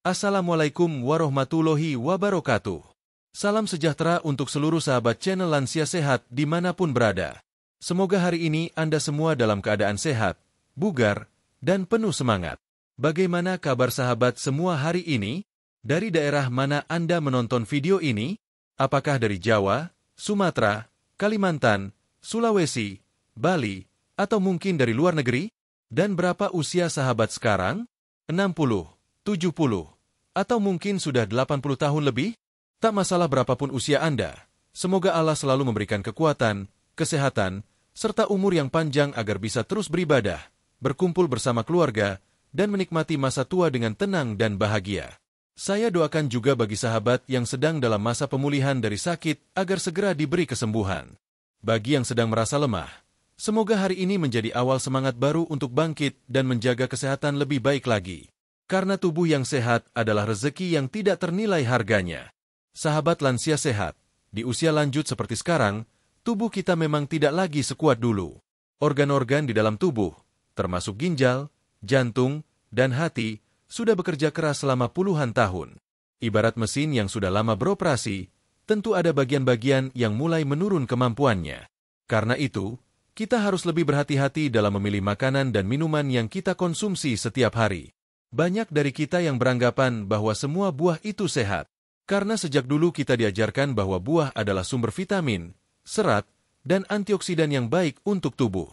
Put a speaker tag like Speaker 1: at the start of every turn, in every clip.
Speaker 1: Assalamualaikum warahmatullahi wabarakatuh. Salam sejahtera untuk seluruh sahabat channel Lansia Sehat dimanapun berada. Semoga hari ini Anda semua dalam keadaan sehat, bugar, dan penuh semangat. Bagaimana kabar sahabat semua hari ini? Dari daerah mana Anda menonton video ini? Apakah dari Jawa, Sumatera, Kalimantan, Sulawesi, Bali, atau mungkin dari luar negeri? Dan berapa usia sahabat sekarang? 60, 70, atau mungkin sudah 80 tahun lebih? Tak masalah berapapun usia Anda, semoga Allah selalu memberikan kekuatan, kesehatan, serta umur yang panjang agar bisa terus beribadah, berkumpul bersama keluarga, dan menikmati masa tua dengan tenang dan bahagia. Saya doakan juga bagi sahabat yang sedang dalam masa pemulihan dari sakit agar segera diberi kesembuhan. Bagi yang sedang merasa lemah, semoga hari ini menjadi awal semangat baru untuk bangkit dan menjaga kesehatan lebih baik lagi. Karena tubuh yang sehat adalah rezeki yang tidak ternilai harganya. Sahabat lansia sehat, di usia lanjut seperti sekarang, tubuh kita memang tidak lagi sekuat dulu. Organ-organ di dalam tubuh, termasuk ginjal, jantung, dan hati, sudah bekerja keras selama puluhan tahun. Ibarat mesin yang sudah lama beroperasi, tentu ada bagian-bagian yang mulai menurun kemampuannya. Karena itu, kita harus lebih berhati-hati dalam memilih makanan dan minuman yang kita konsumsi setiap hari. Banyak dari kita yang beranggapan bahwa semua buah itu sehat. Karena sejak dulu kita diajarkan bahwa buah adalah sumber vitamin, serat, dan antioksidan yang baik untuk tubuh.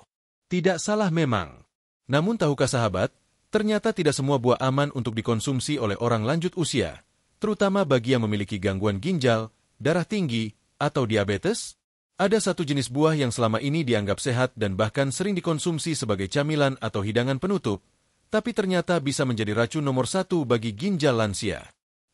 Speaker 1: Tidak salah memang. Namun tahukah sahabat, ternyata tidak semua buah aman untuk dikonsumsi oleh orang lanjut usia, terutama bagi yang memiliki gangguan ginjal, darah tinggi, atau diabetes. Ada satu jenis buah yang selama ini dianggap sehat dan bahkan sering dikonsumsi sebagai camilan atau hidangan penutup, tapi ternyata bisa menjadi racun nomor 1 bagi ginjal lansia.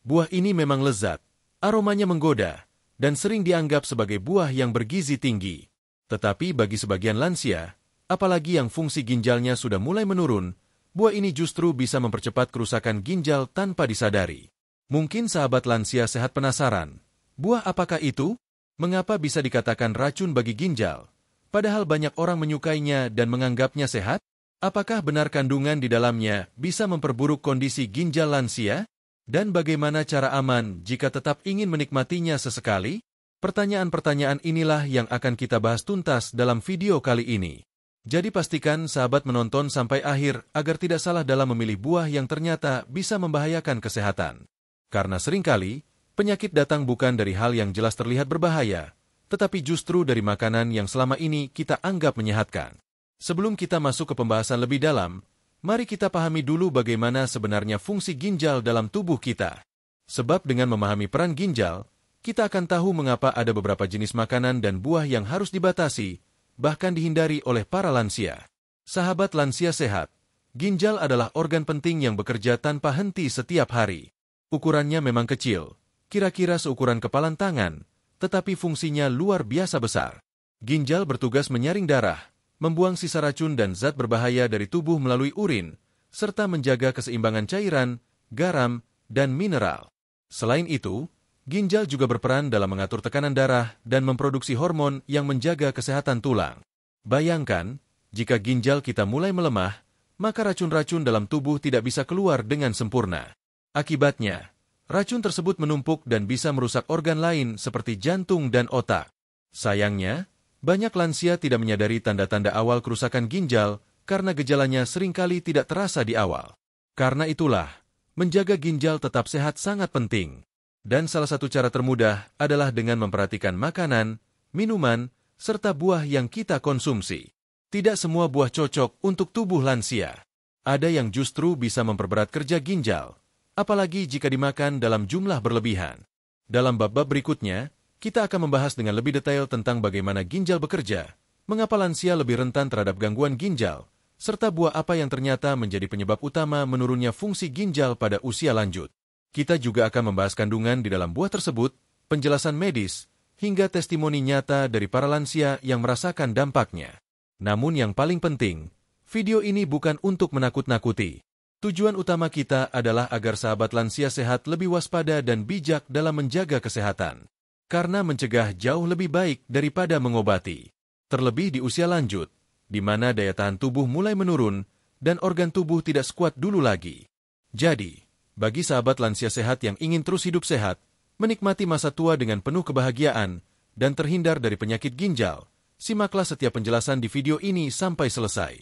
Speaker 1: Buah ini memang lezat, aromanya menggoda, dan sering dianggap sebagai buah yang bergizi tinggi. Tetapi bagi sebagian lansia, apalagi yang fungsi ginjalnya sudah mulai menurun, buah ini justru bisa mempercepat kerusakan ginjal tanpa disadari. Mungkin sahabat lansia sehat penasaran, buah apakah itu? Mengapa bisa dikatakan racun bagi ginjal? Padahal banyak orang menyukainya dan menganggapnya sehat? Apakah benar kandungan di dalamnya bisa memperburuk kondisi ginjal lansia? Dan bagaimana cara aman jika tetap ingin menikmatinya sesekali? Pertanyaan-pertanyaan inilah yang akan kita bahas tuntas dalam video kali ini. Jadi pastikan sahabat menonton sampai akhir agar tidak salah dalam memilih buah yang ternyata bisa membahayakan kesehatan. Karena seringkali, penyakit datang bukan dari hal yang jelas terlihat berbahaya, tetapi justru dari makanan yang selama ini kita anggap menyehatkan. Sebelum kita masuk ke pembahasan lebih dalam, mari kita pahami dulu bagaimana sebenarnya fungsi ginjal dalam tubuh kita. Sebab dengan memahami peran ginjal, kita akan tahu mengapa ada beberapa jenis makanan dan buah yang harus dibatasi, bahkan dihindari oleh para lansia. Sahabat lansia sehat, ginjal adalah organ penting yang bekerja tanpa henti setiap hari. Ukurannya memang kecil, kira-kira seukuran kepalan tangan, tetapi fungsinya luar biasa besar. Ginjal bertugas menyaring darah, membuang sisa racun dan zat berbahaya dari tubuh melalui urin, serta menjaga keseimbangan cairan, garam, dan mineral. Selain itu, ginjal juga berperan dalam mengatur tekanan darah dan memproduksi hormon yang menjaga kesehatan tulang. Bayangkan, jika ginjal kita mulai melemah, maka racun-racun dalam tubuh tidak bisa keluar dengan sempurna. Akibatnya, racun tersebut menumpuk dan bisa merusak organ lain seperti jantung dan otak. Sayangnya, banyak lansia tidak menyadari tanda-tanda awal kerusakan ginjal karena gejalanya seringkali tidak terasa di awal. Karena itulah, menjaga ginjal tetap sehat sangat penting. Dan salah satu cara termudah adalah dengan memperhatikan makanan, minuman, serta buah yang kita konsumsi. Tidak semua buah cocok untuk tubuh lansia. Ada yang justru bisa memperberat kerja ginjal, apalagi jika dimakan dalam jumlah berlebihan. Dalam bab-bab berikutnya, kita akan membahas dengan lebih detail tentang bagaimana ginjal bekerja, mengapa lansia lebih rentan terhadap gangguan ginjal, serta buah apa yang ternyata menjadi penyebab utama menurunnya fungsi ginjal pada usia lanjut. Kita juga akan membahas kandungan di dalam buah tersebut, penjelasan medis, hingga testimoni nyata dari para lansia yang merasakan dampaknya. Namun yang paling penting, video ini bukan untuk menakut-nakuti. Tujuan utama kita adalah agar sahabat lansia sehat lebih waspada dan bijak dalam menjaga kesehatan. Karena mencegah jauh lebih baik daripada mengobati. Terlebih di usia lanjut, di mana daya tahan tubuh mulai menurun dan organ tubuh tidak sekuat dulu lagi. Jadi, Bagi sahabat lansia sehat yang ingin terus hidup sehat, menikmati masa tua dengan penuh kebahagiaan, dan terhindar dari penyakit ginjal, simaklah setiap penjelasan di video ini sampai selesai.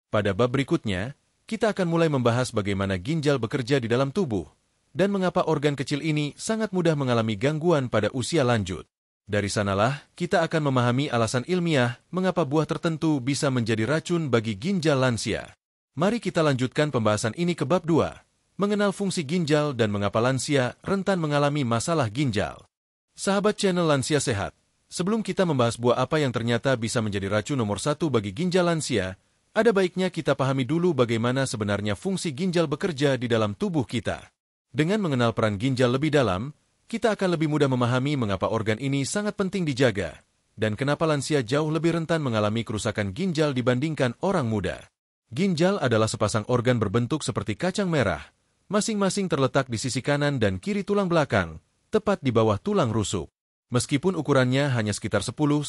Speaker 1: Pada bab berikutnya, kita akan mulai membahas bagaimana ginjal bekerja di dalam tubuh, dan mengapa organ kecil ini sangat mudah mengalami gangguan pada usia lanjut. Dari sanalah, kita akan memahami alasan ilmiah mengapa buah tertentu bisa menjadi racun bagi ginjal lansia. Mari kita lanjutkan pembahasan ini ke bab 2. Mengenal fungsi ginjal dan mengapa lansia rentan mengalami masalah ginjal. Sahabat channel Lansia Sehat, sebelum kita membahas buah apa yang ternyata bisa menjadi racun nomor 1 bagi ginjal lansia, ada baiknya kita pahami dulu bagaimana sebenarnya fungsi ginjal bekerja di dalam tubuh kita. Dengan mengenal peran ginjal lebih dalam, kita akan lebih mudah memahami mengapa organ ini sangat penting dijaga, dan kenapa lansia jauh lebih rentan mengalami kerusakan ginjal dibandingkan orang muda. Ginjal adalah sepasang organ berbentuk seperti kacang merah, masing-masing terletak di sisi kanan dan kiri tulang belakang, tepat di bawah tulang rusuk. Meskipun ukurannya hanya sekitar 10-12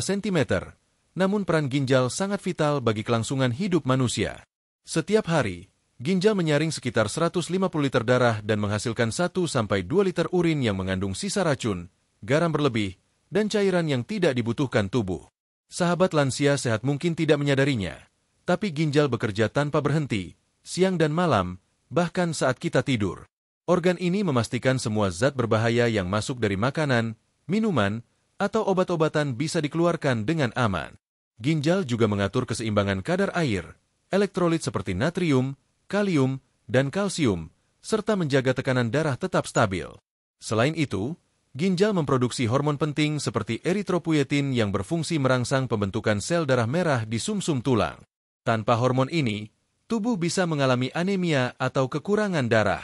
Speaker 1: cm, namun peran ginjal sangat vital bagi kelangsungan hidup manusia. Setiap hari, ginjal menyaring sekitar 150 liter darah dan menghasilkan 1-2 liter urin yang mengandung sisa racun, garam berlebih, dan cairan yang tidak dibutuhkan tubuh. Sahabat lansia sehat mungkin tidak menyadarinya, tapi ginjal bekerja tanpa berhenti, siang dan malam, bahkan saat kita tidur. Organ ini memastikan semua zat berbahaya yang masuk dari makanan, minuman, atau obat-obatan bisa dikeluarkan dengan aman. Ginjal juga mengatur keseimbangan kadar air, elektrolit seperti natrium, kalium, dan kalsium, serta menjaga tekanan darah tetap stabil. Selain itu, ginjal memproduksi hormon penting seperti eritropoietin yang berfungsi merangsang pembentukan sel darah merah di sumsum tulang. Tanpa hormon ini, tubuh bisa mengalami anemia atau kekurangan darah.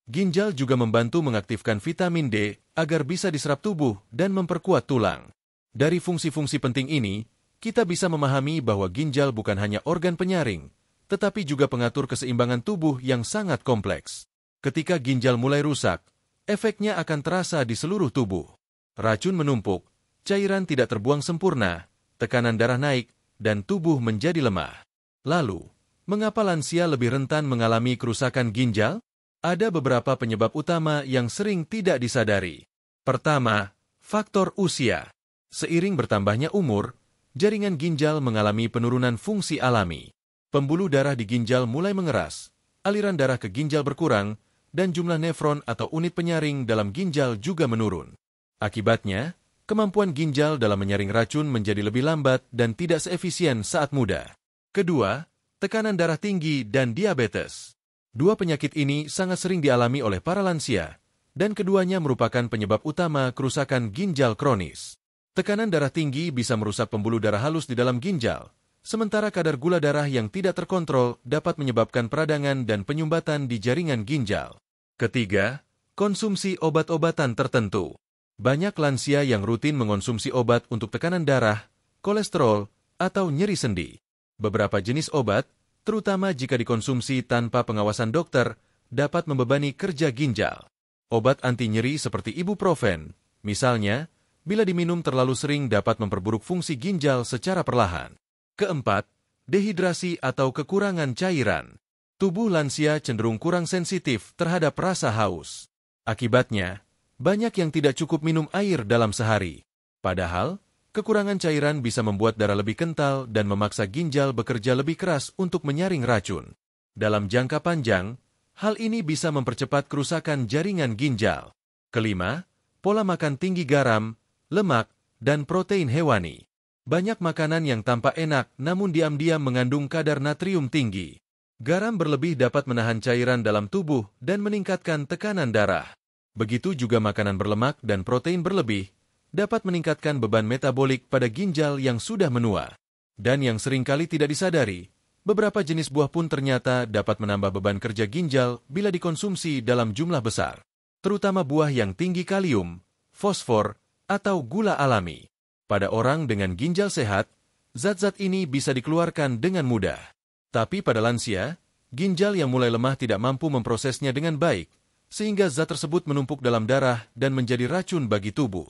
Speaker 1: Ginjal juga membantu mengaktifkan vitamin D agar bisa diserap tubuh dan memperkuat tulang. Dari fungsi-fungsi penting ini, kita bisa memahami bahwa ginjal bukan hanya organ penyaring, tetapi juga pengatur keseimbangan tubuh yang sangat kompleks. Ketika ginjal mulai rusak, efeknya akan terasa di seluruh tubuh. Racun menumpuk, cairan tidak terbuang sempurna, tekanan darah naik, dan tubuh menjadi lemah. Lalu, mengapa lansia lebih rentan mengalami kerusakan ginjal? Ada beberapa penyebab utama yang sering tidak disadari. Pertama, faktor usia. Seiring bertambahnya umur, jaringan ginjal mengalami penurunan fungsi alami. Pembuluh darah di ginjal mulai mengeras, aliran darah ke ginjal berkurang, dan jumlah nefron atau unit penyaring dalam ginjal juga menurun. Akibatnya, kemampuan ginjal dalam menyaring racun menjadi lebih lambat dan tidak seefisien saat muda. Kedua, tekanan darah tinggi dan diabetes. Dua penyakit ini sangat sering dialami oleh para lansia, dan keduanya merupakan penyebab utama kerusakan ginjal kronis. Tekanan darah tinggi bisa merusak pembuluh darah halus di dalam ginjal, sementara kadar gula darah yang tidak terkontrol dapat menyebabkan peradangan dan penyumbatan di jaringan ginjal. Ketiga, konsumsi obat-obatan tertentu. Banyak lansia yang rutin mengonsumsi obat untuk tekanan darah, kolesterol, atau nyeri sendi. Beberapa jenis obat, terutama jika dikonsumsi tanpa pengawasan dokter, dapat membebani kerja ginjal. Obat anti nyeri seperti ibuprofen, misalnya, bila diminum terlalu sering dapat memperburuk fungsi ginjal secara perlahan. Keempat, dehidrasi atau kekurangan cairan. Tubuh lansia cenderung kurang sensitif terhadap rasa haus. Akibatnya, banyak yang tidak cukup minum air dalam sehari. Padahal, kekurangan cairan bisa membuat darah lebih kental dan memaksa ginjal bekerja lebih keras untuk menyaring racun. Dalam jangka panjang, hal ini bisa mempercepat kerusakan jaringan ginjal. Kelima, pola makan tinggi garam, lemak, dan protein hewani. Banyak makanan yang tampak enak namun diam-diam mengandung kadar natrium tinggi. Garam berlebih dapat menahan cairan dalam tubuh dan meningkatkan tekanan darah. Begitu juga makanan berlemak dan protein berlebih dapat meningkatkan beban metabolik pada ginjal yang sudah menua. Dan yang seringkali tidak disadari, beberapa jenis buah pun ternyata dapat menambah beban kerja ginjal bila dikonsumsi dalam jumlah besar. Terutama buah yang tinggi kalium, fosfor, atau gula alami. Pada orang dengan ginjal sehat, zat-zat ini bisa dikeluarkan dengan mudah. Tapi pada lansia, ginjal yang mulai lemah tidak mampu memprosesnya dengan baik, sehingga zat tersebut menumpuk dalam darah dan menjadi racun bagi tubuh.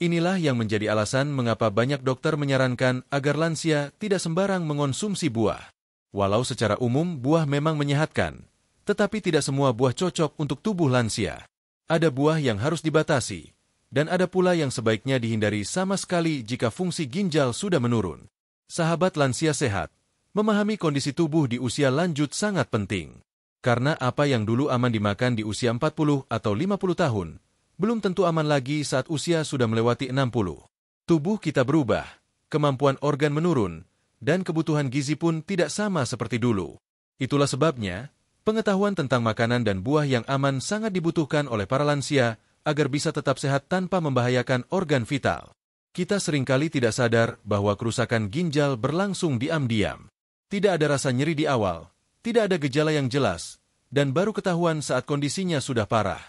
Speaker 1: Inilah yang menjadi alasan mengapa banyak dokter menyarankan agar lansia tidak sembarang mengonsumsi buah. Walau secara umum buah memang menyehatkan, Tetapi tidak semua buah cocok untuk tubuh lansia. Ada buah yang harus dibatasi, dan ada pula yang sebaiknya dihindari sama sekali jika fungsi ginjal sudah menurun. Sahabat lansia sehat, memahami kondisi tubuh di usia lanjut sangat penting. Karena apa yang dulu aman dimakan di usia 40 atau 50 tahun, belum tentu aman lagi saat usia sudah melewati 60. Tubuh kita berubah, kemampuan organ menurun, dan kebutuhan gizi pun tidak sama seperti dulu. Itulah sebabnya, pengetahuan tentang makanan dan buah yang aman sangat dibutuhkan oleh para lansia agar bisa tetap sehat tanpa membahayakan organ vital. Kita seringkali tidak sadar bahwa kerusakan ginjal berlangsung diam-diam. Tidak ada rasa nyeri di awal, tidak ada gejala yang jelas, dan baru ketahuan saat kondisinya sudah parah.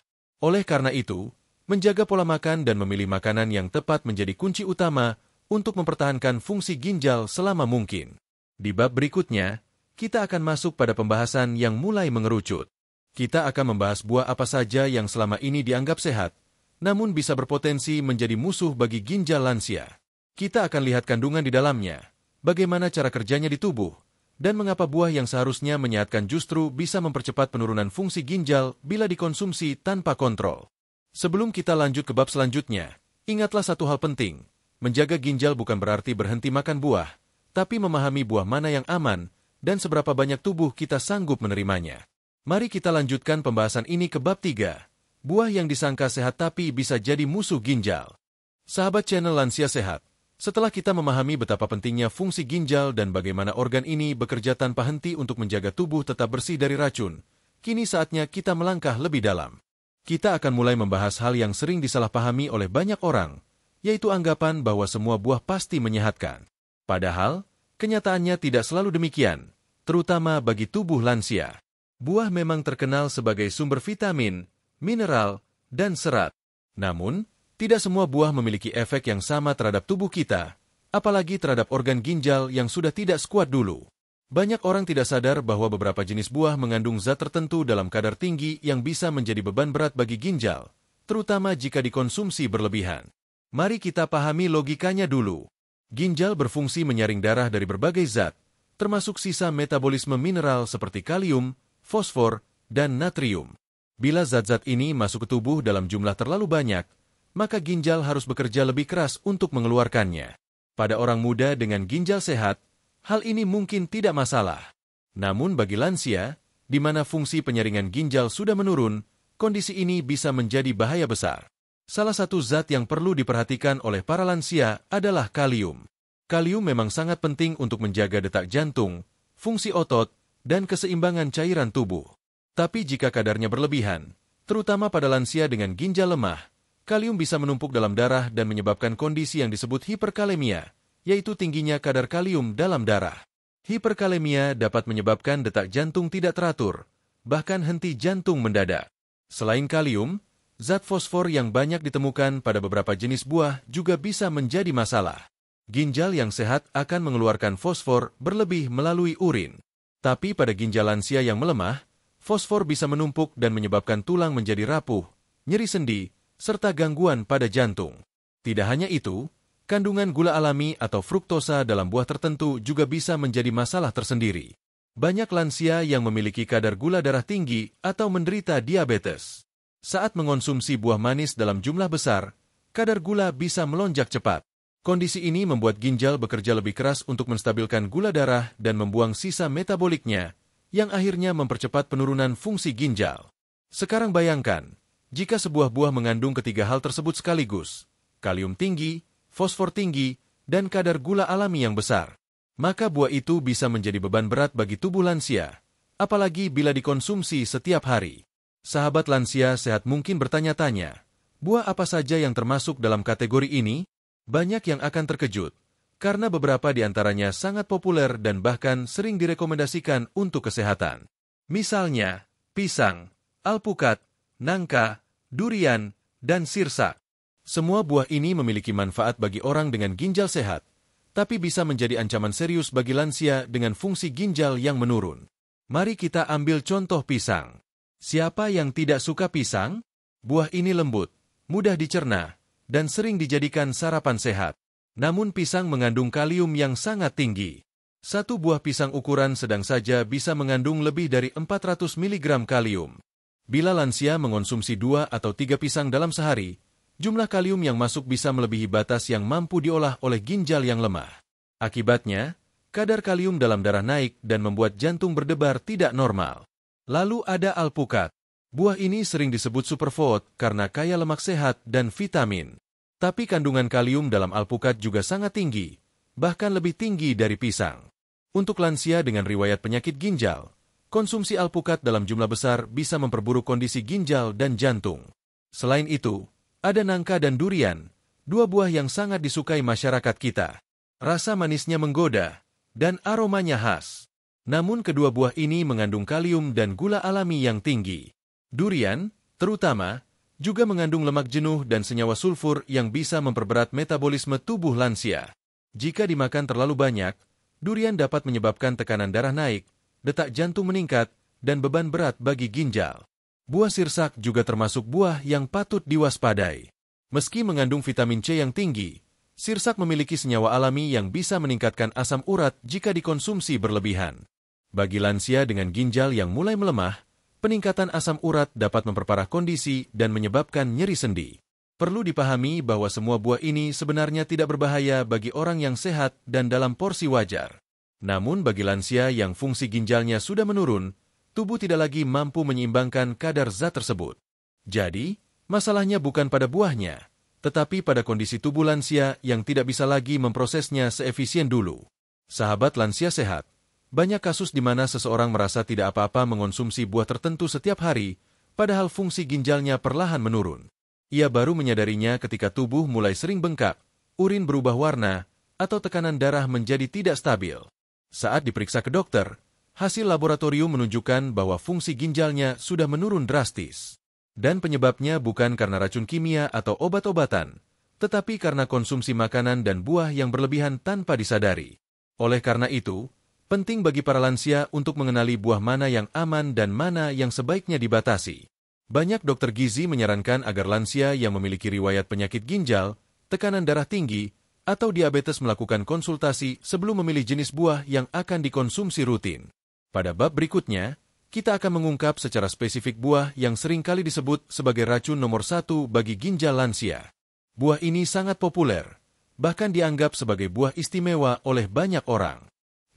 Speaker 1: Oleh karena itu, menjaga pola makan dan memilih makanan yang tepat menjadi kunci utama untuk mempertahankan fungsi ginjal selama mungkin. Di bab berikutnya, kita akan masuk pada pembahasan yang mulai mengerucut. Kita akan membahas buah apa saja yang selama ini dianggap sehat, namun bisa berpotensi menjadi musuh bagi ginjal lansia. Kita akan lihat kandungan di dalamnya, bagaimana cara kerjanya di tubuh, dan mengapa buah yang seharusnya menyehatkan justru bisa mempercepat penurunan fungsi ginjal bila dikonsumsi tanpa kontrol. Sebelum kita lanjut ke bab selanjutnya, ingatlah satu hal penting. Menjaga ginjal bukan berarti berhenti makan buah, tapi memahami buah mana yang aman dan seberapa banyak tubuh kita sanggup menerimanya. Mari kita lanjutkan pembahasan ini ke bab 3. Buah yang disangka sehat tapi bisa jadi musuh ginjal. Sahabat channel Lansia Sehat, setelah kita memahami betapa pentingnya fungsi ginjal dan bagaimana organ ini bekerja tanpa henti untuk menjaga tubuh tetap bersih dari racun, kini saatnya kita melangkah lebih dalam. Kita akan mulai membahas hal yang sering disalahpahami oleh banyak orang, yaitu anggapan bahwa semua buah pasti menyehatkan. Padahal, kenyataannya tidak selalu demikian, terutama bagi tubuh lansia. Buah memang terkenal sebagai sumber vitamin, mineral, dan serat. Namun, tidak semua buah memiliki efek yang sama terhadap tubuh kita, apalagi terhadap organ ginjal yang sudah tidak sekuat dulu. Banyak orang tidak sadar bahwa beberapa jenis buah mengandung zat tertentu dalam kadar tinggi yang bisa menjadi beban berat bagi ginjal, terutama jika dikonsumsi berlebihan. Mari kita pahami logikanya dulu. Ginjal berfungsi menyaring darah dari berbagai zat, termasuk sisa metabolisme mineral seperti kalium, fosfor, dan natrium. Bila zat-zat ini masuk ke tubuh dalam jumlah terlalu banyak, maka ginjal harus bekerja lebih keras untuk mengeluarkannya. Pada orang muda dengan ginjal sehat, hal ini mungkin tidak masalah. Namun bagi lansia, di mana fungsi penyaringan ginjal sudah menurun, kondisi ini bisa menjadi bahaya besar. Salah satu zat yang perlu diperhatikan oleh para lansia adalah kalium. Kalium memang sangat penting untuk menjaga detak jantung, fungsi otot, dan keseimbangan cairan tubuh. Tapi jika kadarnya berlebihan, terutama pada lansia dengan ginjal lemah, kalium bisa menumpuk dalam darah dan menyebabkan kondisi yang disebut hiperkalemia, yaitu tingginya kadar kalium dalam darah. Hiperkalemia dapat menyebabkan detak jantung tidak teratur, bahkan henti jantung mendadak. Selain kalium, zat fosfor yang banyak ditemukan pada beberapa jenis buah juga bisa menjadi masalah. Ginjal yang sehat akan mengeluarkan fosfor berlebih melalui urin. Tapi pada ginjal lansia yang melemah, fosfor bisa menumpuk dan menyebabkan tulang menjadi rapuh, nyeri sendi, serta gangguan pada jantung. Tidak hanya itu, kandungan gula alami atau fruktosa dalam buah tertentu juga bisa menjadi masalah tersendiri. Banyak lansia yang memiliki kadar gula darah tinggi atau menderita diabetes. Saat mengonsumsi buah manis dalam jumlah besar, kadar gula bisa melonjak cepat. Kondisi ini membuat ginjal bekerja lebih keras untuk menstabilkan gula darah dan membuang sisa metaboliknya, yang akhirnya mempercepat penurunan fungsi ginjal. Sekarang bayangkan, jika sebuah buah mengandung ketiga hal tersebut sekaligus, kalium tinggi, fosfor tinggi, dan kadar gula alami yang besar, maka buah itu bisa menjadi beban berat bagi tubuh lansia, apalagi bila dikonsumsi setiap hari. Sahabat lansia sehat mungkin bertanya-tanya, buah apa saja yang termasuk dalam kategori ini? Banyak yang akan terkejut, karena beberapa di antaranya sangat populer dan bahkan sering direkomendasikan untuk kesehatan. Misalnya, pisang, alpukat, nangka, durian, dan sirsak. Semua buah ini memiliki manfaat bagi orang dengan ginjal sehat, tapi bisa menjadi ancaman serius bagi lansia dengan fungsi ginjal yang menurun. Mari kita ambil contoh pisang. Siapa yang tidak suka pisang? Buah ini lembut, mudah dicerna, dan sering dijadikan sarapan sehat. Namun pisang mengandung kalium yang sangat tinggi. Satu buah pisang ukuran sedang saja bisa mengandung lebih dari 400 mg kalium. Bila lansia mengonsumsi 2 atau 3 pisang dalam sehari, jumlah kalium yang masuk bisa melebihi batas yang mampu diolah oleh ginjal yang lemah. Akibatnya, kadar kalium dalam darah naik dan membuat jantung berdebar tidak normal. Lalu ada alpukat. Buah ini sering disebut superfood karena kaya lemak sehat dan vitamin. Tapi kandungan kalium dalam alpukat juga sangat tinggi, bahkan lebih tinggi dari pisang. Untuk lansia dengan riwayat penyakit ginjal, konsumsi alpukat dalam jumlah besar bisa memperburuk kondisi ginjal dan jantung. Selain itu, ada nangka dan durian, dua buah yang sangat disukai masyarakat kita. Rasa manisnya menggoda, dan aromanya khas. Namun kedua buah ini mengandung kalium dan gula alami yang tinggi. Durian, terutama, juga mengandung lemak jenuh dan senyawa sulfur yang bisa memperberat metabolisme tubuh lansia. Jika dimakan terlalu banyak, durian dapat menyebabkan tekanan darah naik, detak jantung meningkat, dan beban berat bagi ginjal. Buah sirsak juga termasuk buah yang patut diwaspadai. Meski mengandung vitamin C yang tinggi, sirsak memiliki senyawa alami yang bisa meningkatkan asam urat jika dikonsumsi berlebihan. Bagi lansia dengan ginjal yang mulai melemah, peningkatan asam urat dapat memperparah kondisi dan menyebabkan nyeri sendi. Perlu dipahami bahwa semua buah ini sebenarnya tidak berbahaya bagi orang yang sehat dan dalam porsi wajar. Namun bagi lansia yang fungsi ginjalnya sudah menurun, tubuh tidak lagi mampu menyeimbangkan kadar zat tersebut. Jadi, masalahnya bukan pada buahnya, tetapi pada kondisi tubuh lansia yang tidak bisa lagi memprosesnya seefisien dulu. Sahabat lansia sehat, banyak kasus di mana seseorang merasa tidak apa-apa mengonsumsi buah tertentu setiap hari, padahal fungsi ginjalnya perlahan menurun. Ia baru menyadarinya ketika tubuh mulai sering bengkak, urin berubah warna, atau tekanan darah menjadi tidak stabil. Saat diperiksa ke dokter, hasil laboratorium menunjukkan bahwa fungsi ginjalnya sudah menurun drastis. Dan penyebabnya bukan karena racun kimia atau obat-obatan, tetapi karena konsumsi makanan dan buah yang berlebihan tanpa disadari. Oleh karena itu, penting bagi para lansia untuk mengenali buah mana yang aman dan mana yang sebaiknya dibatasi. Banyak dokter gizi menyarankan agar lansia yang memiliki riwayat penyakit ginjal, tekanan darah tinggi, atau diabetes melakukan konsultasi sebelum memilih jenis buah yang akan dikonsumsi rutin. Pada bab berikutnya, kita akan mengungkap secara spesifik buah yang sering kali disebut sebagai racun nomor 1 bagi ginjal lansia. Buah ini sangat populer, bahkan dianggap sebagai buah istimewa oleh banyak orang.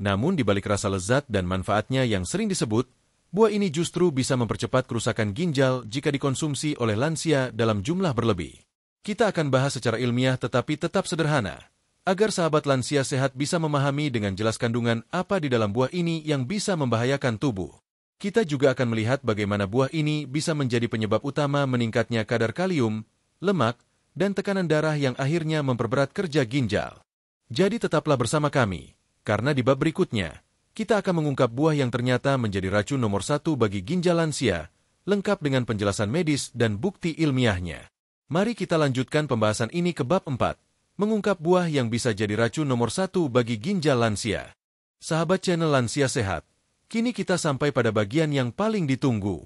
Speaker 1: Namun di balik rasa lezat dan manfaatnya yang sering disebut, buah ini justru bisa mempercepat kerusakan ginjal jika dikonsumsi oleh lansia dalam jumlah berlebih. Kita akan bahas secara ilmiah tetapi tetap sederhana, agar sahabat lansia sehat bisa memahami dengan jelas kandungan apa di dalam buah ini yang bisa membahayakan tubuh. Kita juga akan melihat bagaimana buah ini bisa menjadi penyebab utama meningkatnya kadar kalium, lemak, dan tekanan darah yang akhirnya memperberat kerja ginjal. Jadi tetaplah bersama kami, karena di bab berikutnya, kita akan mengungkap buah yang ternyata menjadi racun nomor 1 bagi ginjal lansia, lengkap dengan penjelasan medis dan bukti ilmiahnya. Mari kita lanjutkan pembahasan ini ke bab 4, mengungkap buah yang bisa jadi racun nomor 1 bagi ginjal lansia. Sahabat channel Lansia Sehat, kini kita sampai pada bagian yang paling ditunggu.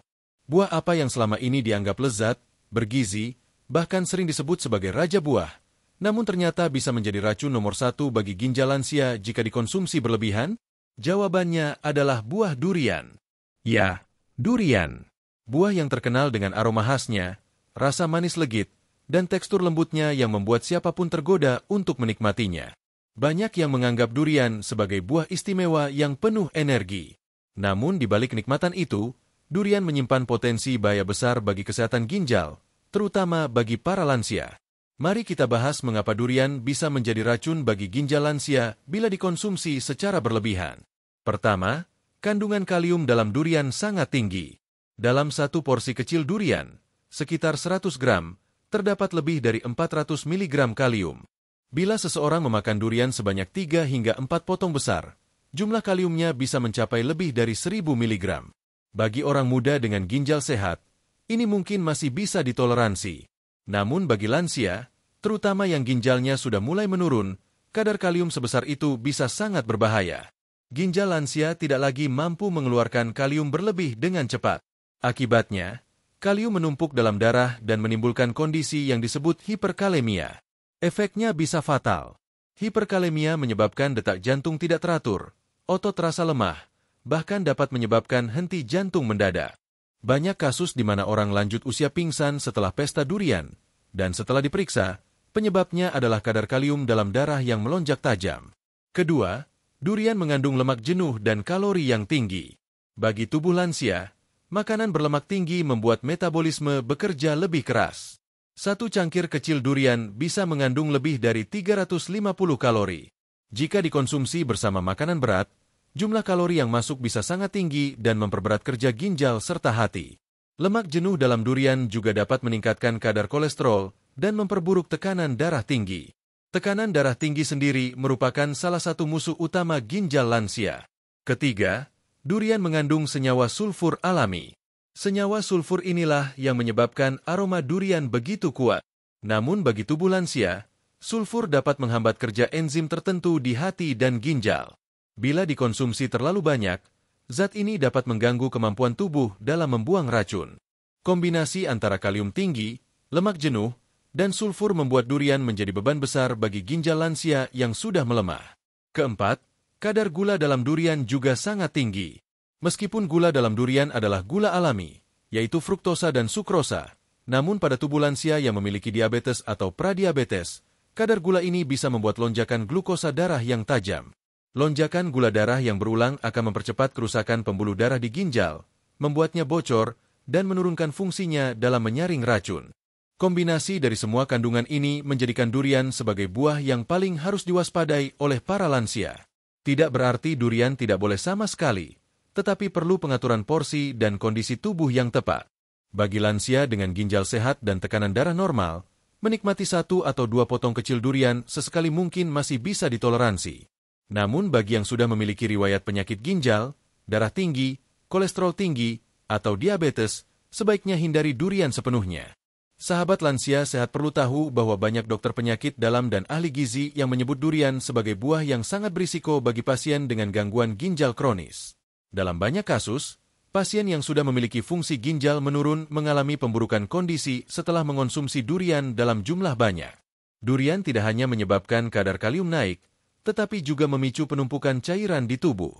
Speaker 1: Buah apa yang selama ini dianggap lezat, bergizi, bahkan sering disebut sebagai raja buah, namun ternyata bisa menjadi racun nomor 1 bagi ginjal lansia jika dikonsumsi berlebihan? Jawabannya adalah buah durian. Ya, durian. Buah yang terkenal dengan aroma khasnya, rasa manis legit, dan tekstur lembutnya yang membuat siapapun tergoda untuk menikmatinya. Banyak yang menganggap durian sebagai buah istimewa yang penuh energi. Namun di balik kenikmatan itu, durian menyimpan potensi bahaya besar bagi kesehatan ginjal, terutama bagi para lansia. Mari kita bahas mengapa durian bisa menjadi racun bagi ginjal lansia bila dikonsumsi secara berlebihan. Pertama, kandungan kalium dalam durian sangat tinggi. Dalam satu porsi kecil durian, sekitar 100 gram, terdapat lebih dari 400 mg kalium. Bila seseorang memakan durian sebanyak 3 hingga 4 potong besar, jumlah kaliumnya bisa mencapai lebih dari 1000 mg. Bagi orang muda dengan ginjal sehat, ini mungkin masih bisa ditoleransi. Namun bagi lansia, terutama yang ginjalnya sudah mulai menurun, kadar kalium sebesar itu bisa sangat berbahaya. Ginjal lansia tidak lagi mampu mengeluarkan kalium berlebih dengan cepat. Akibatnya, kalium menumpuk dalam darah dan menimbulkan kondisi yang disebut hiperkalemia. Efeknya bisa fatal. Hiperkalemia menyebabkan detak jantung tidak teratur, otot terasa lemah, bahkan dapat menyebabkan henti jantung mendadak. Banyak kasus di mana orang lanjut usia pingsan setelah pesta durian, dan setelah diperiksa, penyebabnya adalah kadar kalium dalam darah yang melonjak tajam. Kedua, durian mengandung lemak jenuh dan kalori yang tinggi. Bagi tubuh lansia, makanan berlemak tinggi membuat metabolisme bekerja lebih keras. Satu cangkir kecil durian bisa mengandung lebih dari 350 kalori. Jika dikonsumsi bersama makanan berat, jumlah kalori yang masuk bisa sangat tinggi dan memperberat kerja ginjal serta hati. Lemak jenuh dalam durian juga dapat meningkatkan kadar kolesterol dan memperburuk tekanan darah tinggi. Tekanan darah tinggi sendiri merupakan salah satu musuh utama ginjal lansia. Ketiga, durian mengandung senyawa sulfur alami. Senyawa sulfur inilah yang menyebabkan aroma durian begitu kuat. Namun bagi tubuh lansia, sulfur dapat menghambat kerja enzim tertentu di hati dan ginjal. Bila dikonsumsi terlalu banyak, zat ini dapat mengganggu kemampuan tubuh dalam membuang racun. Kombinasi antara kalium tinggi, lemak jenuh, dan sulfur membuat durian menjadi beban besar bagi ginjal lansia yang sudah melemah. Keempat, kadar gula dalam durian juga sangat tinggi. Meskipun gula dalam durian adalah gula alami, yaitu fruktosa dan sukrosa, namun pada tubuh lansia yang memiliki diabetes atau pradiabetes, kadar gula ini bisa membuat lonjakan glukosa darah yang tajam. Lonjakan gula darah yang berulang akan mempercepat kerusakan pembuluh darah di ginjal, membuatnya bocor, dan menurunkan fungsinya dalam menyaring racun. Kombinasi dari semua kandungan ini menjadikan durian sebagai buah yang paling harus diwaspadai oleh para lansia. Tidak berarti durian tidak boleh sama sekali, tetapi perlu pengaturan porsi dan kondisi tubuh yang tepat. Bagi lansia dengan ginjal sehat dan tekanan darah normal, menikmati 1 atau 2 potong kecil durian sesekali mungkin masih bisa ditoleransi. Namun bagi yang sudah memiliki riwayat penyakit ginjal, darah tinggi, kolesterol tinggi, atau diabetes, sebaiknya hindari durian sepenuhnya. Sahabat lansia sehat perlu tahu bahwa banyak dokter penyakit dalam dan ahli gizi yang menyebut durian sebagai buah yang sangat berisiko bagi pasien dengan gangguan ginjal kronis. Dalam banyak kasus, pasien yang sudah memiliki fungsi ginjal menurun mengalami pemburukan kondisi setelah mengonsumsi durian dalam jumlah banyak. Durian tidak hanya menyebabkan kadar kalium naik, tetapi juga memicu penumpukan cairan di tubuh.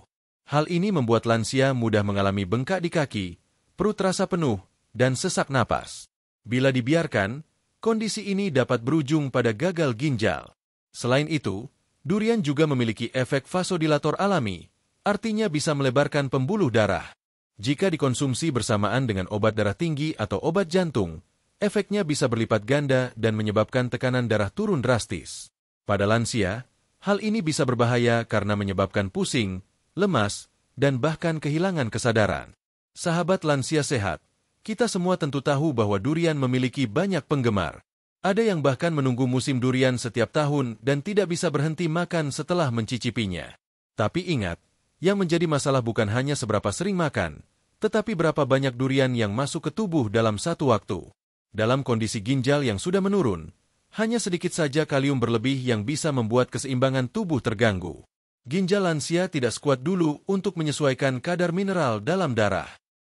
Speaker 1: Hal ini membuat lansia mudah mengalami bengkak di kaki, perut terasa penuh, dan sesak napas. Bila dibiarkan, kondisi ini dapat berujung pada gagal ginjal. Selain itu, durian juga memiliki efek vasodilator alami, artinya bisa melebarkan pembuluh darah. Jika dikonsumsi bersamaan dengan obat darah tinggi atau obat jantung, efeknya bisa berlipat ganda dan menyebabkan tekanan darah turun drastis. Pada lansia, hal ini bisa berbahaya karena menyebabkan pusing, lemas, dan bahkan kehilangan kesadaran. Sahabat lansia sehat, kita semua tentu tahu bahwa durian memiliki banyak penggemar. Ada yang bahkan menunggu musim durian setiap tahun dan tidak bisa berhenti makan setelah mencicipinya. Tapi ingat, yang menjadi masalah bukan hanya seberapa sering makan, tetapi berapa banyak durian yang masuk ke tubuh dalam satu waktu. Dalam kondisi ginjal yang sudah menurun, hanya sedikit saja kalium berlebih yang bisa membuat keseimbangan tubuh terganggu. Ginjal lansia tidak sekuat dulu untuk menyesuaikan kadar mineral dalam darah.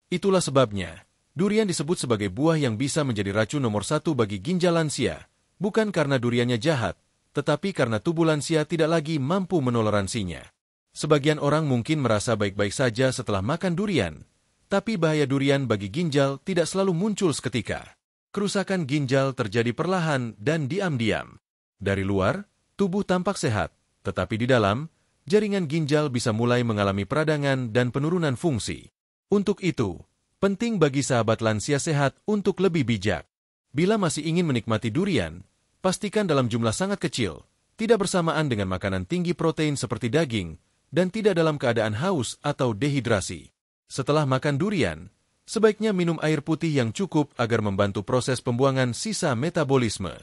Speaker 1: Itulah sebabnya, durian disebut sebagai buah yang bisa menjadi racun nomor 1 bagi ginjal lansia, bukan karena duriannya jahat, tetapi karena tubuh lansia tidak lagi mampu menoleransinya. Sebagian orang mungkin merasa baik-baik saja setelah makan durian, tapi bahaya durian bagi ginjal tidak selalu muncul seketika. Kerusakan ginjal terjadi perlahan dan diam-diam. Dari luar, tubuh tampak sehat, tetapi di dalam, jaringan ginjal bisa mulai mengalami peradangan dan penurunan fungsi. Untuk itu, penting bagi sahabat lansia sehat untuk lebih bijak. Bila masih ingin menikmati durian, pastikan dalam jumlah sangat kecil, tidak bersamaan dengan makanan tinggi protein seperti daging, dan tidak dalam keadaan haus atau dehidrasi. Setelah makan durian, sebaiknya minum air putih yang cukup agar membantu proses pembuangan sisa metabolisme.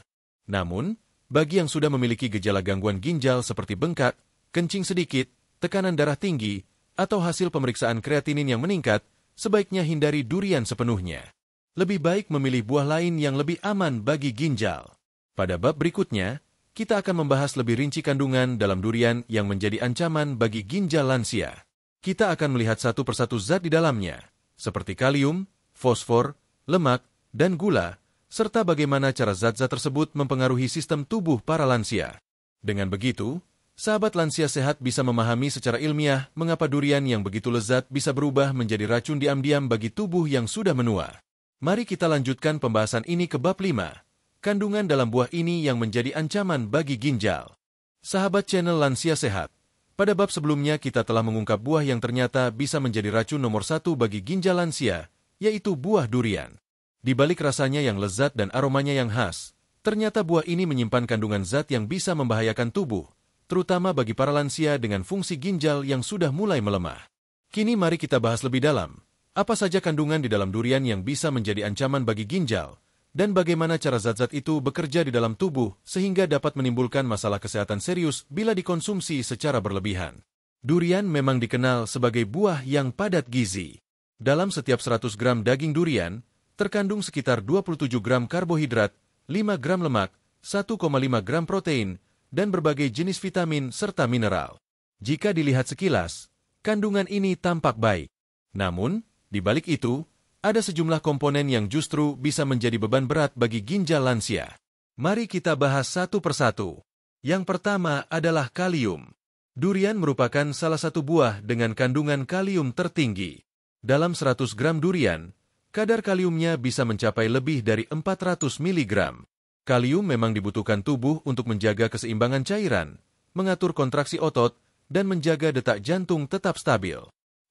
Speaker 1: Namun, bagi yang sudah memiliki gejala gangguan ginjal seperti bengkak, kencing sedikit, tekanan darah tinggi, atau hasil pemeriksaan kreatinin yang meningkat, sebaiknya hindari durian sepenuhnya. Lebih baik memilih buah lain yang lebih aman bagi ginjal. Pada bab berikutnya, kita akan membahas lebih rinci kandungan dalam durian yang menjadi ancaman bagi ginjal lansia. Kita akan melihat satu persatu zat di dalamnya, seperti kalium, fosfor, lemak, dan gula, serta bagaimana cara zat-zat tersebut mempengaruhi sistem tubuh para lansia. Dengan begitu, sahabat lansia sehat bisa memahami secara ilmiah mengapa durian yang begitu lezat bisa berubah menjadi racun diam-diam bagi tubuh yang sudah menua. Mari kita lanjutkan pembahasan ini ke bab 5. Kandungan dalam buah ini yang menjadi ancaman bagi ginjal. Sahabat channel Lansia Sehat, pada bab sebelumnya kita telah mengungkap buah yang ternyata bisa menjadi racun nomor 1 bagi ginjal lansia, yaitu buah durian. Di balik rasanya yang lezat dan aromanya yang khas, ternyata buah ini menyimpan kandungan zat yang bisa membahayakan tubuh, terutama bagi para lansia dengan fungsi ginjal yang sudah mulai melemah. Kini mari kita bahas lebih dalam, apa saja kandungan di dalam durian yang bisa menjadi ancaman bagi ginjal, dan bagaimana cara zat-zat itu bekerja di dalam tubuh sehingga dapat menimbulkan masalah kesehatan serius bila dikonsumsi secara berlebihan. Durian memang dikenal sebagai buah yang padat gizi. Dalam setiap 100 gram daging durian, terkandung sekitar 27 gram karbohidrat, 5 gram lemak, 1,5 gram protein, dan berbagai jenis vitamin serta mineral. Jika dilihat sekilas, kandungan ini tampak baik. Namun, di balik itu, ada sejumlah komponen yang justru bisa menjadi beban berat bagi ginjal lansia. Mari kita bahas satu persatu. Yang pertama adalah kalium. Durian merupakan salah satu buah dengan kandungan kalium tertinggi. Dalam 100 gram durian, kadar kaliumnya bisa mencapai lebih dari 400 mg. Kalium memang dibutuhkan tubuh untuk menjaga keseimbangan cairan, mengatur kontraksi otot, dan menjaga detak jantung tetap stabil.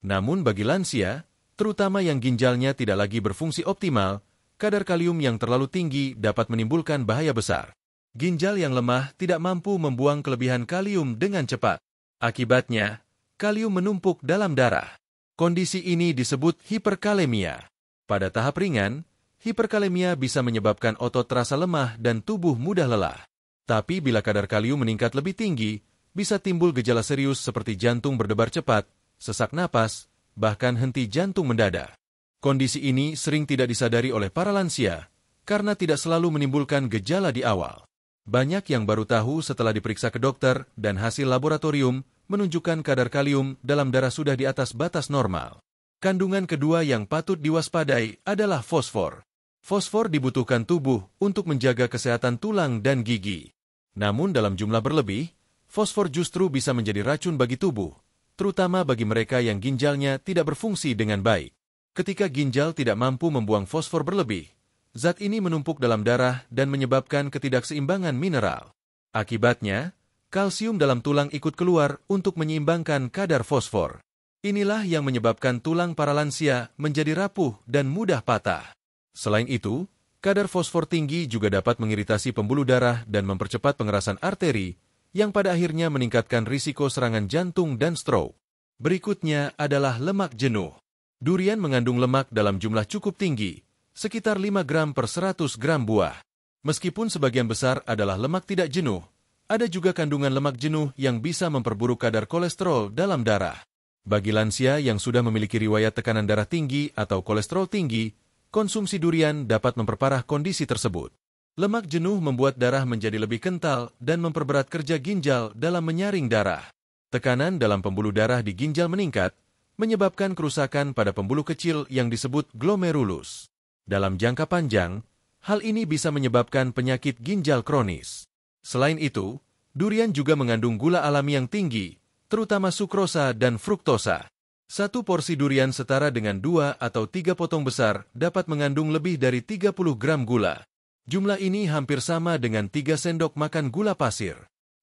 Speaker 1: Namun bagi lansia, terutama yang ginjalnya tidak lagi berfungsi optimal, kadar kalium yang terlalu tinggi dapat menimbulkan bahaya besar. Ginjal yang lemah tidak mampu membuang kelebihan kalium dengan cepat. Akibatnya, kalium menumpuk dalam darah. Kondisi ini disebut hiperkalemia. Pada tahap ringan, hiperkalemia bisa menyebabkan otot terasa lemah dan tubuh mudah lelah. Tapi bila kadar kalium meningkat lebih tinggi, bisa timbul gejala serius seperti jantung berdebar cepat, sesak napas, bahkan henti jantung mendadak. Kondisi ini sering tidak disadari oleh para lansia, karena tidak selalu menimbulkan gejala di awal. Banyak yang baru tahu setelah diperiksa ke dokter dan hasil laboratorium menunjukkan kadar kalium dalam darah sudah di atas batas normal. Kandungan kedua yang patut diwaspadai adalah fosfor. Fosfor dibutuhkan tubuh untuk menjaga kesehatan tulang dan gigi. Namun dalam jumlah berlebih, fosfor justru bisa menjadi racun bagi tubuh, terutama bagi mereka yang ginjalnya tidak berfungsi dengan baik. Ketika ginjal tidak mampu membuang fosfor berlebih, zat ini menumpuk dalam darah dan menyebabkan ketidakseimbangan mineral. Akibatnya, kalsium dalam tulang ikut keluar untuk menyeimbangkan kadar fosfor. Inilah yang menyebabkan tulang para lansia menjadi rapuh dan mudah patah. Selain itu, kadar fosfor tinggi juga dapat mengiritasi pembuluh darah dan mempercepat pengerasan arteri, yang pada akhirnya meningkatkan risiko serangan jantung dan stroke. Berikutnya adalah lemak jenuh. Durian mengandung lemak dalam jumlah cukup tinggi, sekitar 5 gram per 100 gram buah. Meskipun sebagian besar adalah lemak tidak jenuh, ada juga kandungan lemak jenuh yang bisa memperburuk kadar kolesterol dalam darah. Bagi lansia yang sudah memiliki riwayat tekanan darah tinggi atau kolesterol tinggi, konsumsi durian dapat memperparah kondisi tersebut. Lemak jenuh membuat darah menjadi lebih kental dan memperberat kerja ginjal dalam menyaring darah. Tekanan dalam pembuluh darah di ginjal meningkat, menyebabkan kerusakan pada pembuluh kecil yang disebut glomerulus. Dalam jangka panjang, hal ini bisa menyebabkan penyakit ginjal kronis. Selain itu, durian juga mengandung gula alami yang tinggi, terutama sukrosa dan fruktosa. Satu porsi durian setara dengan 2 atau 3 potong besar dapat mengandung lebih dari 30 gram gula. Jumlah ini hampir sama dengan 3 sendok makan gula pasir.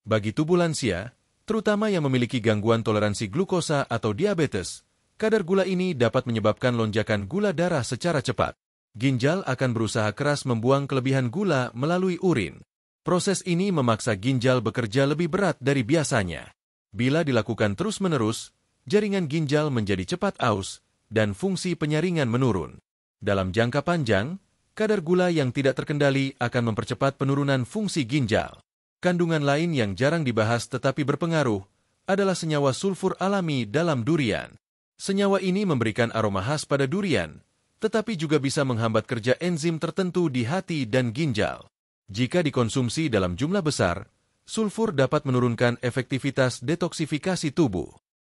Speaker 1: Bagi tubuh lansia, terutama yang memiliki gangguan toleransi glukosa atau diabetes, kadar gula ini dapat menyebabkan lonjakan gula darah secara cepat. Ginjal akan berusaha keras membuang kelebihan gula melalui urin. Proses ini memaksa ginjal bekerja lebih berat dari biasanya. Bila dilakukan terus-menerus, jaringan ginjal menjadi cepat aus, dan fungsi penyaringan menurun. Dalam jangka panjang, kadar gula yang tidak terkendali akan mempercepat penurunan fungsi ginjal. Kandungan lain yang jarang dibahas tetapi berpengaruh adalah senyawa sulfur alami dalam durian. Senyawa ini memberikan aroma khas pada durian, tetapi juga bisa menghambat kerja enzim tertentu di hati dan ginjal. Jika dikonsumsi dalam jumlah besar, sulfur dapat menurunkan efektivitas detoksifikasi tubuh.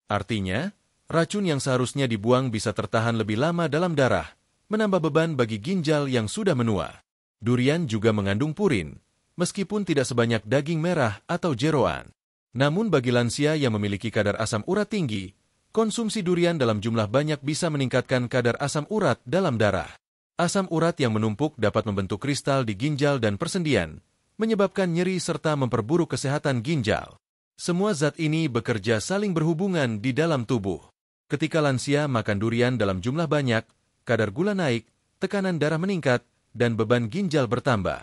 Speaker 1: Artinya, racun yang seharusnya dibuang bisa tertahan lebih lama dalam darah, menambah beban bagi ginjal yang sudah menua. Durian juga mengandung purin, meskipun tidak sebanyak daging merah atau jeroan. Namun bagi lansia yang memiliki kadar asam urat tinggi, konsumsi durian dalam jumlah banyak bisa meningkatkan kadar asam urat dalam darah. Asam urat yang menumpuk dapat membentuk kristal di ginjal dan persendian, menyebabkan nyeri serta memperburuk kesehatan ginjal. Semua zat ini bekerja saling berhubungan di dalam tubuh. Ketika lansia makan durian dalam jumlah banyak, kadar gula naik, tekanan darah meningkat, dan beban ginjal bertambah.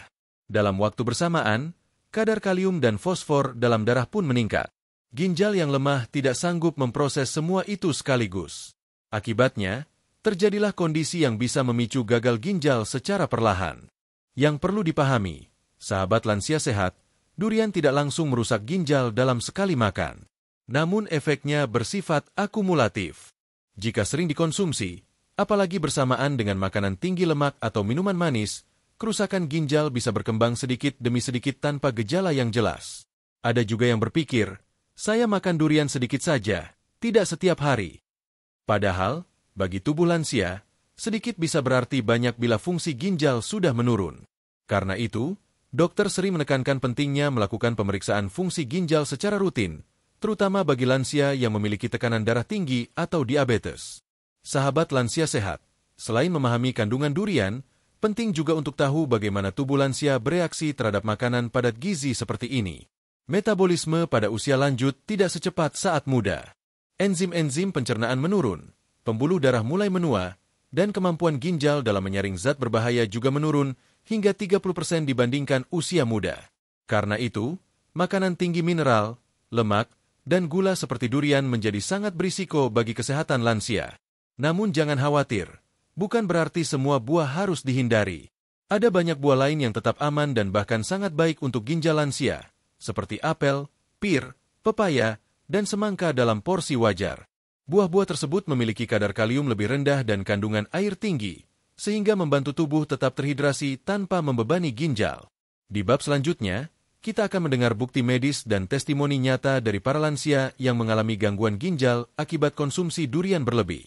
Speaker 1: Dalam waktu bersamaan, kadar kalium dan fosfor dalam darah pun meningkat. Ginjal yang lemah tidak sanggup memproses semua itu sekaligus. Akibatnya, terjadilah kondisi yang bisa memicu gagal ginjal secara perlahan. Yang perlu dipahami, sahabat lansia sehat, durian tidak langsung merusak ginjal dalam sekali makan. Namun efeknya bersifat akumulatif. Jika sering dikonsumsi, apalagi bersamaan dengan makanan tinggi lemak atau minuman manis, kerusakan ginjal bisa berkembang sedikit demi sedikit tanpa gejala yang jelas. Ada juga yang berpikir, saya makan durian sedikit saja, tidak setiap hari. Padahal, bagi tubuh lansia, sedikit bisa berarti banyak bila fungsi ginjal sudah menurun. Karena itu, dokter sering menekankan pentingnya melakukan pemeriksaan fungsi ginjal secara rutin, terutama bagi lansia yang memiliki tekanan darah tinggi atau diabetes. Sahabat lansia sehat, selain memahami kandungan durian, penting juga untuk tahu bagaimana tubuh lansia bereaksi terhadap makanan padat gizi seperti ini. Metabolisme pada usia lanjut tidak secepat saat muda. Enzim-enzim pencernaan menurun, pembuluh darah mulai menua, dan kemampuan ginjal dalam menyaring zat berbahaya juga menurun hingga 30% dibandingkan usia muda. Karena itu, makanan tinggi mineral, lemak, dan gula seperti durian menjadi sangat berisiko bagi kesehatan lansia. Namun jangan khawatir, bukan berarti semua buah harus dihindari. Ada banyak buah lain yang tetap aman dan bahkan sangat baik untuk ginjal lansia, seperti apel, pir, pepaya, dan semangka dalam porsi wajar. Buah-buah tersebut memiliki kadar kalium lebih rendah dan kandungan air tinggi, sehingga membantu tubuh tetap terhidrasi tanpa membebani ginjal. Di bab selanjutnya, kita akan mendengar bukti medis dan testimoni nyata dari para lansia yang mengalami gangguan ginjal akibat konsumsi durian berlebih.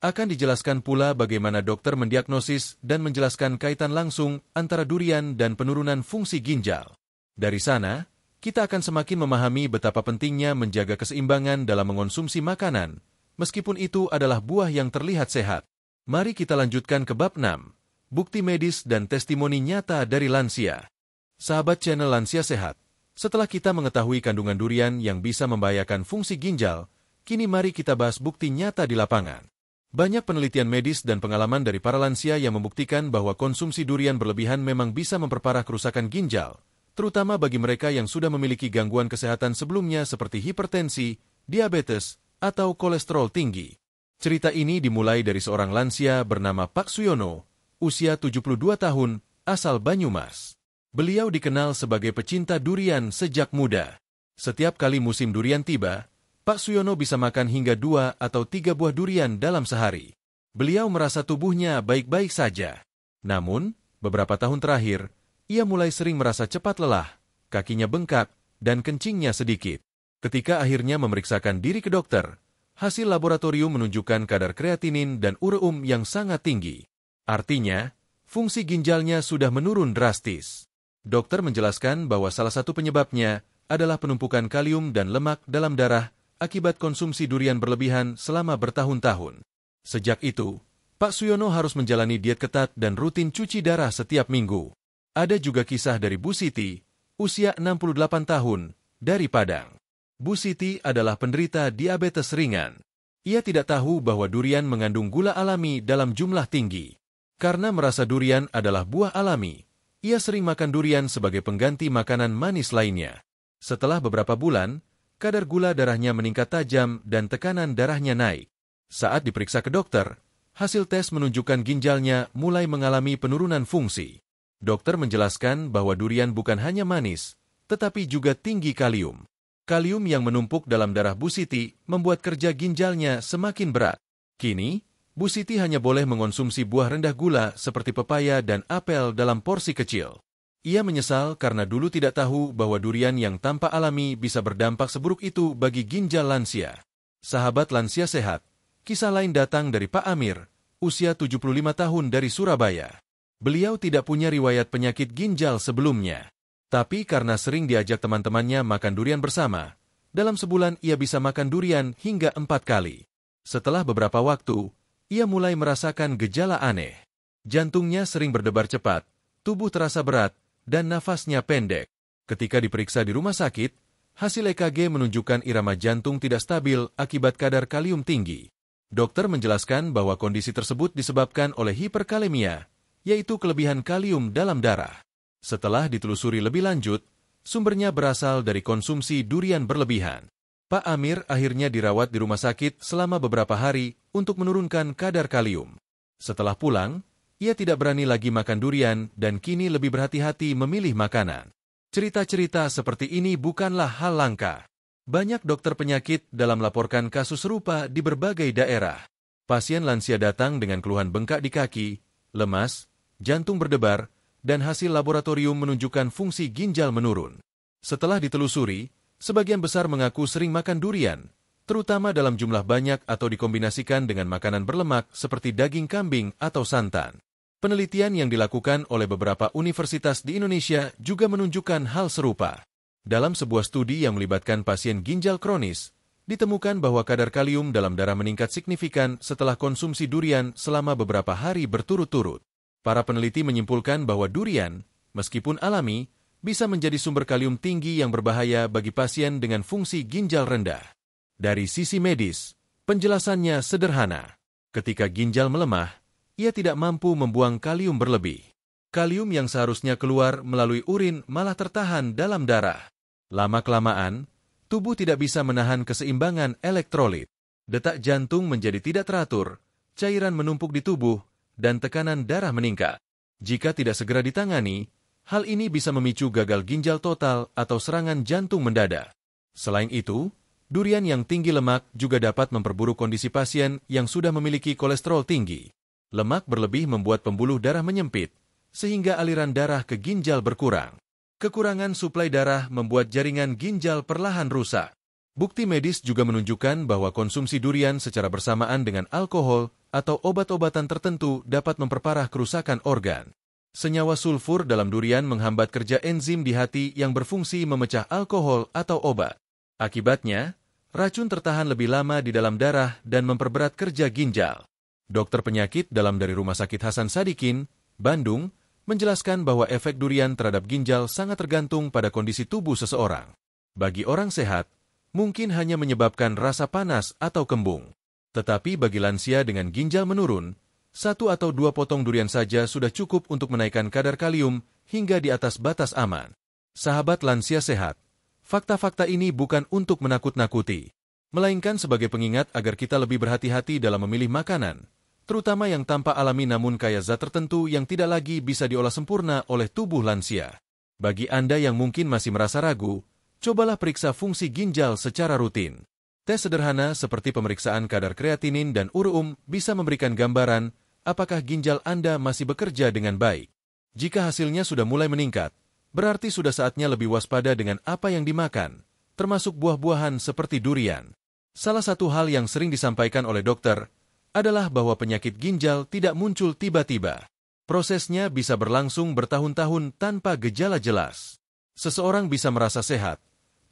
Speaker 1: Akan dijelaskan pula bagaimana dokter mendiagnosis dan menjelaskan kaitan langsung antara durian dan penurunan fungsi ginjal. Dari sana, kita akan semakin memahami betapa pentingnya menjaga keseimbangan dalam mengonsumsi makanan, meskipun itu adalah buah yang terlihat sehat. Mari kita lanjutkan ke bab 6, bukti medis dan testimoni nyata dari lansia. Sahabat channel Lansia Sehat, setelah kita mengetahui kandungan durian yang bisa membahayakan fungsi ginjal, kini mari kita bahas bukti nyata di lapangan. Banyak penelitian medis dan pengalaman dari para lansia yang membuktikan bahwa konsumsi durian berlebihan memang bisa memperparah kerusakan ginjal, terutama bagi mereka yang sudah memiliki gangguan kesehatan sebelumnya seperti hipertensi, diabetes, atau kolesterol tinggi. Cerita ini dimulai dari seorang lansia bernama Pak Suyono, usia 72 tahun, asal Banyumas. Beliau dikenal sebagai pecinta durian sejak muda. Setiap kali musim durian tiba, Pak Suyono bisa makan hingga 2 atau 3 buah durian dalam sehari. Beliau merasa tubuhnya baik-baik saja. Namun, beberapa tahun terakhir, ia mulai sering merasa cepat lelah, kakinya bengkak, dan kencingnya sedikit. Ketika akhirnya memeriksakan diri ke dokter, hasil laboratorium menunjukkan kadar kreatinin dan ureum yang sangat tinggi. Artinya, fungsi ginjalnya sudah menurun drastis. Dokter menjelaskan bahwa salah satu penyebabnya adalah penumpukan kalium dan lemak dalam darah akibat konsumsi durian berlebihan selama bertahun-tahun. Sejak itu, Pak Suyono harus menjalani diet ketat dan rutin cuci darah setiap minggu. Ada juga kisah dari Bu Siti, usia 68 tahun, dari Padang. Bu Siti adalah penderita diabetes ringan. Ia tidak tahu bahwa durian mengandung gula alami dalam jumlah tinggi. Karena merasa durian adalah buah alami, ia sering makan durian sebagai pengganti makanan manis lainnya. Setelah beberapa bulan, kadar gula darahnya meningkat tajam dan tekanan darahnya naik. Saat diperiksa ke dokter, hasil tes menunjukkan ginjalnya mulai mengalami penurunan fungsi. Dokter menjelaskan bahwa durian bukan hanya manis, tetapi juga tinggi kalium. Kalium yang menumpuk dalam darah Bu Siti membuat kerja ginjalnya semakin berat. Kini, Bu Siti hanya boleh mengonsumsi buah rendah gula seperti pepaya dan apel dalam porsi kecil. Ia menyesal karena dulu tidak tahu bahwa durian yang tanpa alami bisa berdampak seburuk itu bagi ginjal lansia. Sahabat lansia sehat, kisah lain datang dari Pak Amir, usia 75 tahun dari Surabaya. Beliau tidak punya riwayat penyakit ginjal sebelumnya. Tapi karena sering diajak teman-temannya makan durian bersama, Dalam sebulan ia bisa makan durian hingga 4 kali. Setelah beberapa waktu, ia mulai merasakan gejala aneh. Jantungnya sering berdebar cepat, tubuh terasa berat, dan nafasnya pendek. Ketika diperiksa di rumah sakit, hasil EKG menunjukkan irama jantung tidak stabil akibat kadar kalium tinggi. Dokter menjelaskan bahwa kondisi tersebut disebabkan oleh hiperkalemia, yaitu kelebihan kalium dalam darah. Setelah ditelusuri lebih lanjut, sumbernya berasal dari konsumsi durian berlebihan. Pak Amir akhirnya dirawat di rumah sakit selama beberapa hari untuk menurunkan kadar kalium. Setelah pulang, ia tidak berani lagi makan durian dan kini lebih berhati-hati memilih makanan. Cerita-cerita seperti ini bukanlah hal langka. Banyak dokter penyakit dalam melaporkan kasus serupa di berbagai daerah. Pasien lansia datang dengan keluhan bengkak di kaki, lemas, jantung berdebar, dan hasil laboratorium menunjukkan fungsi ginjal menurun. Setelah ditelusuri, sebagian besar mengaku sering makan durian, terutama dalam jumlah banyak atau dikombinasikan dengan makanan berlemak seperti daging kambing atau santan. Penelitian yang dilakukan oleh beberapa universitas di Indonesia juga menunjukkan hal serupa. Dalam sebuah studi yang melibatkan pasien ginjal kronis, ditemukan bahwa kadar kalium dalam darah meningkat signifikan setelah konsumsi durian selama beberapa hari berturut-turut. Para peneliti menyimpulkan bahwa durian, meskipun alami, bisa menjadi sumber kalium tinggi yang berbahaya bagi pasien dengan fungsi ginjal rendah. Dari sisi medis, penjelasannya sederhana. Ketika ginjal melemah, ia tidak mampu membuang kalium berlebih. Kalium yang seharusnya keluar melalui urin malah tertahan dalam darah. Lama-kelamaan, tubuh tidak bisa menahan keseimbangan elektrolit. Detak jantung menjadi tidak teratur, cairan menumpuk di tubuh, dan tekanan darah meningkat. Jika tidak segera ditangani, hal ini bisa memicu gagal ginjal total atau serangan jantung mendadak. Selain itu, durian yang tinggi lemak juga dapat memperburuk kondisi pasien yang sudah memiliki kolesterol tinggi. Lemak berlebih membuat pembuluh darah menyempit, sehingga aliran darah ke ginjal berkurang. Kekurangan suplai darah membuat jaringan ginjal perlahan rusak. Bukti medis juga menunjukkan bahwa konsumsi durian secara bersamaan dengan alkohol atau obat-obatan tertentu dapat memperparah kerusakan organ. Senyawa sulfur dalam durian menghambat kerja enzim di hati yang berfungsi memecah alkohol atau obat. Akibatnya, racun tertahan lebih lama di dalam darah dan memperberat kerja ginjal. Dokter penyakit dalam dari Rumah Sakit Hasan Sadikin, Bandung, menjelaskan bahwa efek durian terhadap ginjal sangat tergantung pada kondisi tubuh seseorang. Bagi orang sehat, mungkin hanya menyebabkan rasa panas atau kembung. Tetapi bagi lansia dengan ginjal menurun, 1 atau 2 potong durian saja sudah cukup untuk menaikkan kadar kalium hingga di atas batas aman. Sahabat lansia sehat, fakta-fakta ini bukan untuk menakut-nakuti, melainkan sebagai pengingat agar kita lebih berhati-hati dalam memilih makanan, terutama yang tanpa alami namun kaya zat tertentu yang tidak lagi bisa diolah sempurna oleh tubuh lansia. Bagi Anda yang mungkin masih merasa ragu, cobalah periksa fungsi ginjal secara rutin. Tes sederhana seperti pemeriksaan kadar kreatinin dan ureum bisa memberikan gambaran apakah ginjal Anda masih bekerja dengan baik. Jika hasilnya sudah mulai meningkat, berarti sudah saatnya lebih waspada dengan apa yang dimakan, termasuk buah-buahan seperti durian. Salah satu hal yang sering disampaikan oleh dokter adalah bahwa penyakit ginjal tidak muncul tiba-tiba. Prosesnya bisa berlangsung bertahun-tahun tanpa gejala jelas. Seseorang bisa merasa sehat,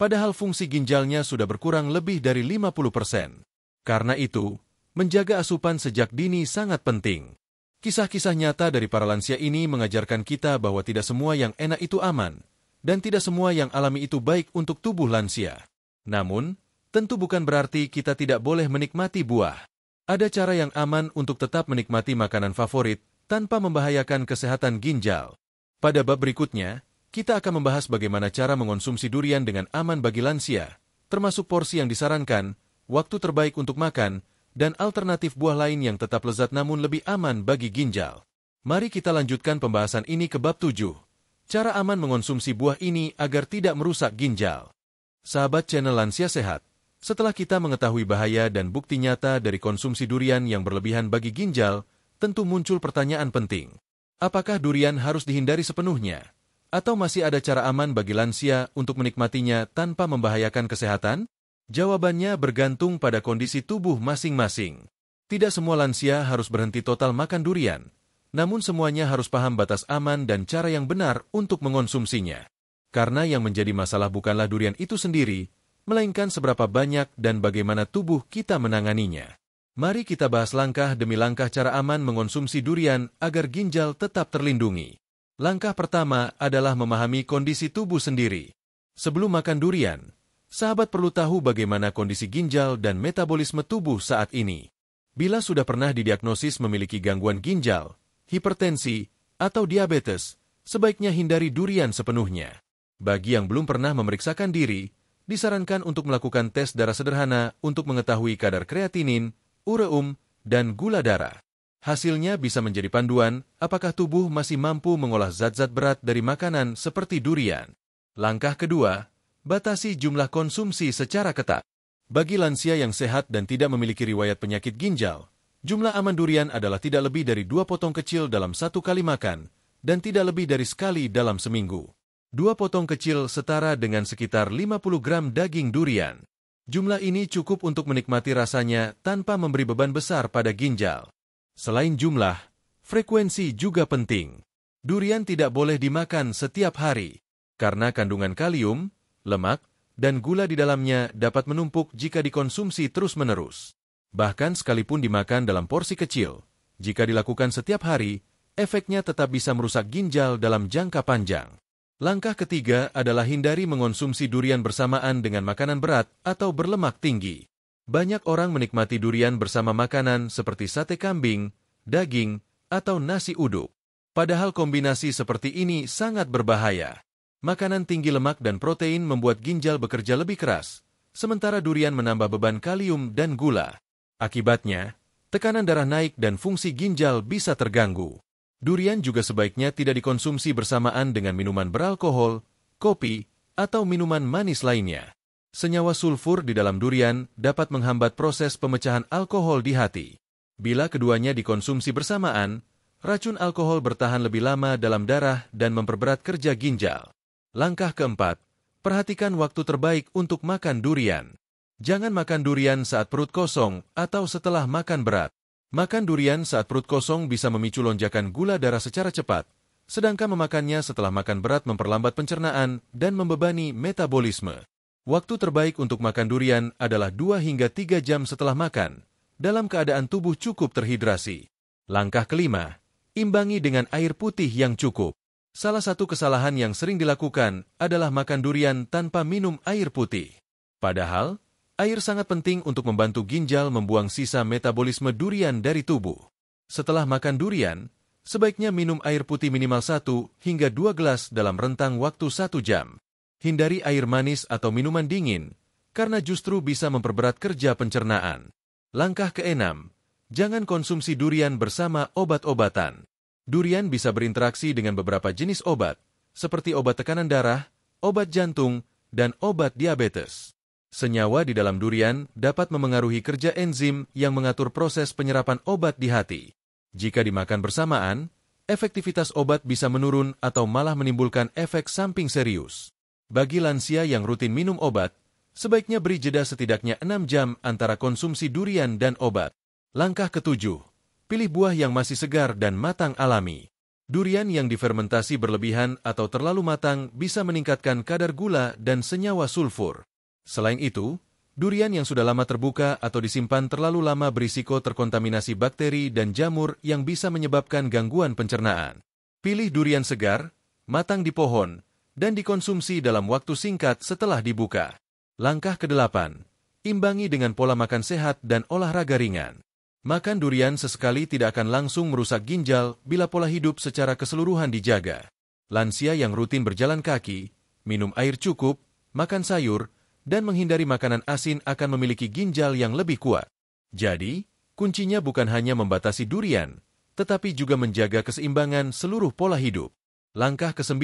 Speaker 1: padahal fungsi ginjalnya sudah berkurang lebih dari 50%. Karena itu, menjaga asupan sejak dini sangat penting. Kisah-kisah nyata dari para lansia ini mengajarkan kita bahwa tidak semua yang enak itu aman, dan tidak semua yang alami itu baik untuk tubuh lansia. Namun, tentu bukan berarti kita tidak boleh menikmati buah. Ada cara yang aman untuk tetap menikmati makanan favorit tanpa membahayakan kesehatan ginjal. Pada bab berikutnya, kita akan membahas bagaimana cara mengonsumsi durian dengan aman bagi lansia, termasuk porsi yang disarankan, waktu terbaik untuk makan, dan alternatif buah lain yang tetap lezat namun lebih aman bagi ginjal. Mari kita lanjutkan pembahasan ini ke bab 7. Cara aman mengonsumsi buah ini agar tidak merusak ginjal. Sahabat channel Lansia Sehat, setelah kita mengetahui bahaya dan bukti nyata dari konsumsi durian yang berlebihan bagi ginjal, tentu muncul pertanyaan penting. Apakah durian harus dihindari sepenuhnya? Atau masih ada cara aman bagi lansia untuk menikmatinya tanpa membahayakan kesehatan? Jawabannya bergantung pada kondisi tubuh masing-masing. Tidak semua lansia harus berhenti total makan durian, namun semuanya harus paham batas aman dan cara yang benar untuk mengonsumsinya. Karena yang menjadi masalah bukanlah durian itu sendiri, melainkan seberapa banyak dan bagaimana tubuh kita menanganinya. Mari kita bahas langkah demi langkah cara aman mengonsumsi durian agar ginjal tetap terlindungi. Langkah pertama adalah memahami kondisi tubuh sendiri. Sebelum makan durian, sahabat perlu tahu bagaimana kondisi ginjal dan metabolisme tubuh saat ini. Bila sudah pernah didiagnosis memiliki gangguan ginjal, hipertensi, atau diabetes, sebaiknya hindari durian sepenuhnya. Bagi yang belum pernah memeriksakan diri, disarankan untuk melakukan tes darah sederhana untuk mengetahui kadar kreatinin, ureum, dan gula darah. Hasilnya bisa menjadi panduan apakah tubuh masih mampu mengolah zat-zat berat dari makanan seperti durian. Langkah kedua, batasi jumlah konsumsi secara ketat. Bagi lansia yang sehat dan tidak memiliki riwayat penyakit ginjal, jumlah aman durian adalah tidak lebih dari 2 potong kecil dalam 1 kali makan, dan tidak lebih dari sekali dalam seminggu. 2 potong kecil setara dengan sekitar 50 gram daging durian. Jumlah ini cukup untuk menikmati rasanya tanpa memberi beban besar pada ginjal. Selain jumlah, frekuensi juga penting. Durian tidak boleh dimakan setiap hari, karena kandungan kalium, lemak, dan gula di dalamnya dapat menumpuk jika dikonsumsi terus-menerus. Bahkan sekalipun dimakan dalam porsi kecil, jika dilakukan setiap hari, efeknya tetap bisa merusak ginjal dalam jangka panjang. Langkah ketiga adalah hindari mengonsumsi durian bersamaan dengan makanan berat atau berlemak tinggi. Banyak orang menikmati durian bersama makanan seperti sate kambing, daging, atau nasi uduk. Padahal kombinasi seperti ini sangat berbahaya. Makanan tinggi lemak dan protein membuat ginjal bekerja lebih keras, sementara durian menambah beban kalium dan gula. Akibatnya, tekanan darah naik dan fungsi ginjal bisa terganggu. Durian juga sebaiknya tidak dikonsumsi bersamaan dengan minuman beralkohol, kopi, atau minuman manis lainnya. Senyawa sulfur di dalam durian dapat menghambat proses pemecahan alkohol di hati. Bila keduanya dikonsumsi bersamaan, racun alkohol bertahan lebih lama dalam darah dan memperberat kerja ginjal. Langkah keempat, perhatikan waktu terbaik untuk makan durian. Jangan makan durian saat perut kosong atau setelah makan berat. Makan durian saat perut kosong bisa memicu lonjakan gula darah secara cepat, sedangkan memakannya setelah makan berat memperlambat pencernaan dan membebani metabolisme. Waktu terbaik untuk makan durian adalah 2 hingga 3 jam setelah makan, dalam keadaan tubuh cukup terhidrasi. Langkah kelima, imbangi dengan air putih yang cukup. Salah satu kesalahan yang sering dilakukan adalah makan durian tanpa minum air putih. Padahal, air sangat penting untuk membantu ginjal membuang sisa metabolisme durian dari tubuh. Setelah makan durian, sebaiknya minum air putih minimal 1 hingga 2 gelas dalam rentang waktu 1 jam. Hindari air manis atau minuman dingin, karena justru bisa memperberat kerja pencernaan. Langkah keenam, jangan konsumsi durian bersama obat-obatan. Durian bisa berinteraksi dengan beberapa jenis obat, seperti obat tekanan darah, obat jantung, dan obat diabetes. Senyawa di dalam durian dapat memengaruhi kerja enzim yang mengatur proses penyerapan obat di hati. Jika dimakan bersamaan, efektivitas obat bisa menurun atau malah menimbulkan efek samping serius. Bagi lansia yang rutin minum obat, sebaiknya beri jeda setidaknya 6 jam antara konsumsi durian dan obat. Langkah ketujuh, pilih buah yang masih segar dan matang alami. Durian yang difermentasi berlebihan atau terlalu matang bisa meningkatkan kadar gula dan senyawa sulfur. Selain itu, durian yang sudah lama terbuka atau disimpan terlalu lama berisiko terkontaminasi bakteri dan jamur yang bisa menyebabkan gangguan pencernaan. Pilih durian segar, matang di pohon, dan dikonsumsi dalam waktu singkat setelah dibuka. Langkah ke-8, imbangi dengan pola makan sehat dan olahraga ringan. Makan durian sesekali tidak akan langsung merusak ginjal bila pola hidup secara keseluruhan dijaga. Lansia yang rutin berjalan kaki, minum air cukup, makan sayur, dan menghindari makanan asin akan memiliki ginjal yang lebih kuat. Jadi, kuncinya bukan hanya membatasi durian, tetapi juga menjaga keseimbangan seluruh pola hidup. Langkah ke-9,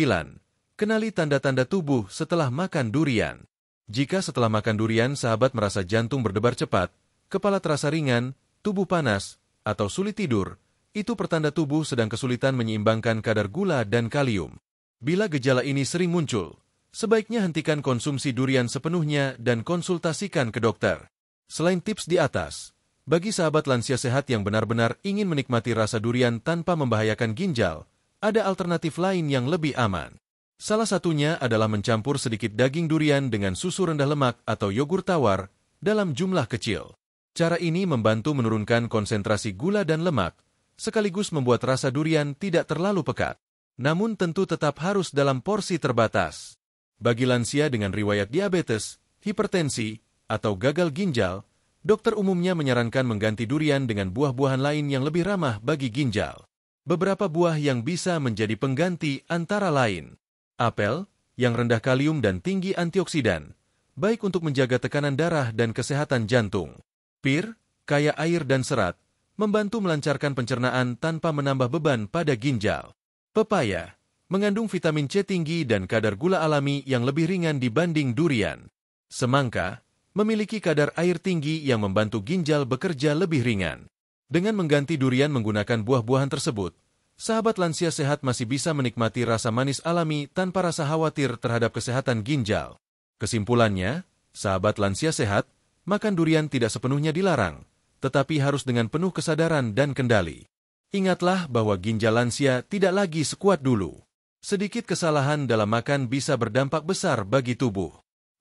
Speaker 1: kenali tanda-tanda tubuh setelah makan durian. Jika setelah makan durian sahabat merasa jantung berdebar cepat, kepala terasa ringan, tubuh panas, atau sulit tidur, itu pertanda tubuh sedang kesulitan menyeimbangkan kadar gula dan kalium. Bila gejala ini sering muncul, sebaiknya hentikan konsumsi durian sepenuhnya dan konsultasikan ke dokter. Selain tips di atas, bagi sahabat lansia sehat yang benar-benar ingin menikmati rasa durian tanpa membahayakan ginjal, ada alternatif lain yang lebih aman. Salah satunya adalah mencampur sedikit daging durian dengan susu rendah lemak atau yogur tawar dalam jumlah kecil. Cara ini membantu menurunkan konsentrasi gula dan lemak, sekaligus membuat rasa durian tidak terlalu pekat. Namun tentu tetap harus dalam porsi terbatas. Bagi lansia dengan riwayat diabetes, hipertensi, atau gagal ginjal, dokter umumnya menyarankan mengganti durian dengan buah-buahan lain yang lebih ramah bagi ginjal. Beberapa buah yang bisa menjadi pengganti antara lain: apel, yang rendah kalium dan tinggi antioksidan, baik untuk menjaga tekanan darah dan kesehatan jantung. Pir, kaya air dan serat, membantu melancarkan pencernaan tanpa menambah beban pada ginjal. Pepaya, mengandung vitamin C tinggi dan kadar gula alami yang lebih ringan dibanding durian. Semangka, memiliki kadar air tinggi yang membantu ginjal bekerja lebih ringan. Dengan mengganti durian menggunakan buah-buahan tersebut, sahabat lansia sehat masih bisa menikmati rasa manis alami tanpa rasa khawatir terhadap kesehatan ginjal. Kesimpulannya, sahabat lansia sehat, makan durian tidak sepenuhnya dilarang, tetapi harus dengan penuh kesadaran dan kendali. Ingatlah bahwa ginjal lansia tidak lagi sekuat dulu. Sedikit kesalahan dalam makan bisa berdampak besar bagi tubuh.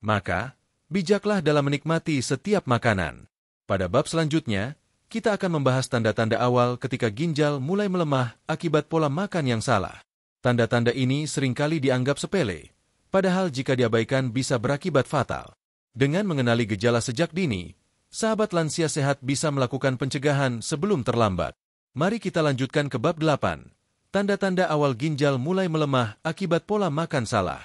Speaker 1: Maka, bijaklah dalam menikmati setiap makanan. Pada bab selanjutnya, kita akan membahas tanda-tanda awal ketika ginjal mulai melemah akibat pola makan yang salah. Tanda-tanda ini seringkali dianggap sepele, padahal jika diabaikan bisa berakibat fatal. Dengan mengenali gejala sejak dini, sahabat lansia sehat bisa melakukan pencegahan sebelum terlambat. Mari kita lanjutkan ke bab 8. Tanda-tanda awal ginjal mulai melemah akibat pola makan salah.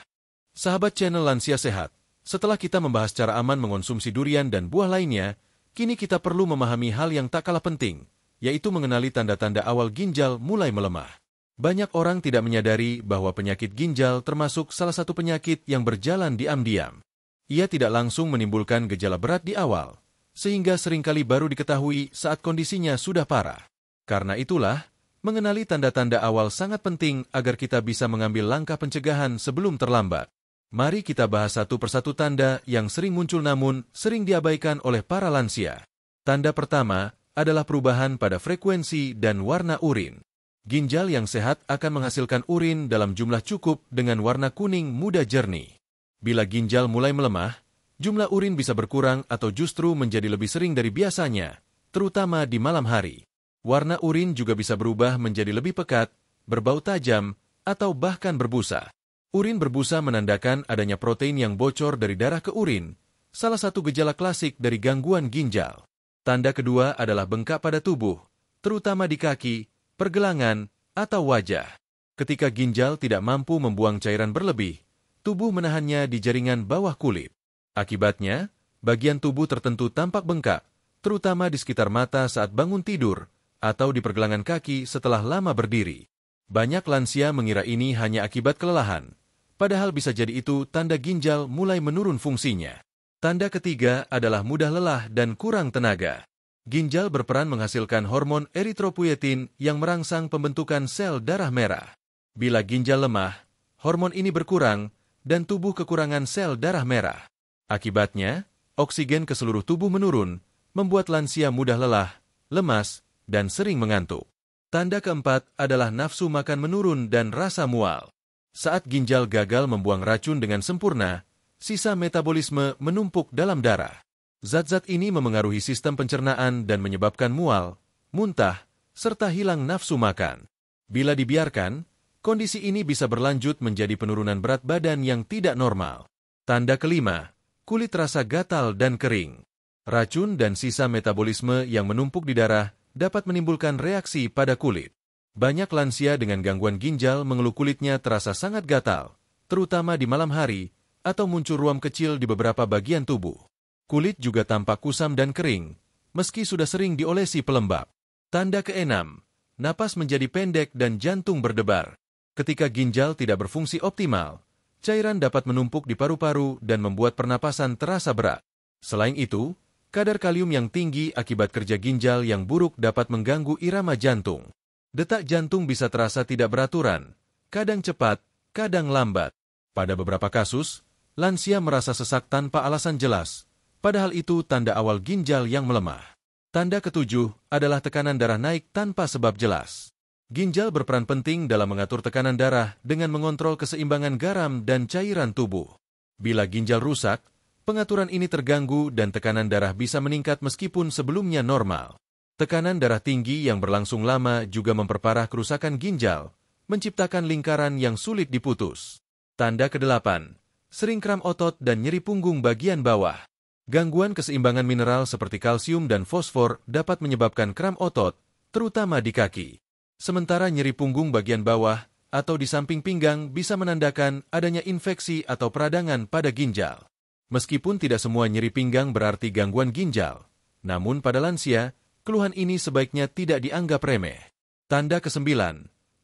Speaker 1: Sahabat channel Lansia Sehat, setelah kita membahas cara aman mengonsumsi durian dan buah lainnya, kini kita perlu memahami hal yang tak kalah penting, yaitu mengenali tanda-tanda awal ginjal mulai melemah. Banyak orang tidak menyadari bahwa penyakit ginjal termasuk salah satu penyakit yang berjalan diam-diam. Ia tidak langsung menimbulkan gejala berat di awal, sehingga seringkali baru diketahui saat kondisinya sudah parah. Karena itulah, mengenali tanda-tanda awal sangat penting agar kita bisa mengambil langkah pencegahan sebelum terlambat. Mari kita bahas satu persatu tanda yang sering muncul namun sering diabaikan oleh para lansia. Tanda pertama adalah perubahan pada frekuensi dan warna urin. Ginjal yang sehat akan menghasilkan urin dalam jumlah cukup dengan warna kuning muda jernih. Bila ginjal mulai melemah, jumlah urin bisa berkurang atau justru menjadi lebih sering dari biasanya, terutama di malam hari. Warna urin juga bisa berubah menjadi lebih pekat, berbau tajam, atau bahkan berbusa. Urin berbusa menandakan adanya protein yang bocor dari darah ke urin, salah satu gejala klasik dari gangguan ginjal. Tanda kedua adalah bengkak pada tubuh, terutama di kaki, pergelangan, atau wajah. Ketika ginjal tidak mampu membuang cairan berlebih, tubuh menahannya di jaringan bawah kulit. Akibatnya, bagian tubuh tertentu tampak bengkak, terutama di sekitar mata saat bangun tidur, atau di pergelangan kaki setelah lama berdiri. Banyak lansia mengira ini hanya akibat kelelahan, padahal bisa jadi itu tanda ginjal mulai menurun fungsinya. Tanda ketiga adalah mudah lelah dan kurang tenaga. Ginjal berperan menghasilkan hormon eritropoietin yang merangsang pembentukan sel darah merah. Bila ginjal lemah, hormon ini berkurang dan tubuh kekurangan sel darah merah. Akibatnya, oksigen ke seluruh tubuh menurun, membuat lansia mudah lelah, lemas, dan sering mengantuk. Tanda keempat adalah nafsu makan menurun dan rasa mual. Saat ginjal gagal membuang racun dengan sempurna, sisa metabolisme menumpuk dalam darah. Zat-zat ini memengaruhi sistem pencernaan dan menyebabkan mual, muntah, serta hilang nafsu makan. Bila dibiarkan, kondisi ini bisa berlanjut menjadi penurunan berat badan yang tidak normal. Tanda kelima, kulit terasa gatal dan kering. Racun dan sisa metabolisme yang menumpuk di darah dapat menimbulkan reaksi pada kulit. Banyak lansia dengan gangguan ginjal mengeluh kulitnya terasa sangat gatal, terutama di malam hari, atau muncul ruam kecil di beberapa bagian tubuh. Kulit juga tampak kusam dan kering, meski sudah sering diolesi pelembab. Tanda keenam, napas menjadi pendek dan jantung berdebar. Ketika ginjal tidak berfungsi optimal, cairan dapat menumpuk di paru-paru dan membuat pernapasan terasa berat. Selain itu, kadar kalium yang tinggi akibat kerja ginjal yang buruk dapat mengganggu irama jantung. Detak jantung bisa terasa tidak beraturan, kadang cepat, kadang lambat. Pada beberapa kasus, lansia merasa sesak tanpa alasan jelas, padahal itu tanda awal ginjal yang melemah. Tanda ketujuh adalah tekanan darah naik tanpa sebab jelas. Ginjal berperan penting dalam mengatur tekanan darah dengan mengontrol keseimbangan garam dan cairan tubuh. Bila ginjal rusak, pengaturan ini terganggu dan tekanan darah bisa meningkat meskipun sebelumnya normal. Tekanan darah tinggi yang berlangsung lama juga memperparah kerusakan ginjal, menciptakan lingkaran yang sulit diputus. Tanda ke-8. Sering kram otot dan nyeri punggung bagian bawah. Gangguan keseimbangan mineral seperti kalsium dan fosfor dapat menyebabkan kram otot, terutama di kaki. Sementara nyeri punggung bagian bawah atau di samping pinggang bisa menandakan adanya infeksi atau peradangan pada ginjal. Meskipun tidak semua nyeri pinggang berarti gangguan ginjal, namun pada lansia, keluhan ini sebaiknya tidak dianggap remeh. Tanda ke-9.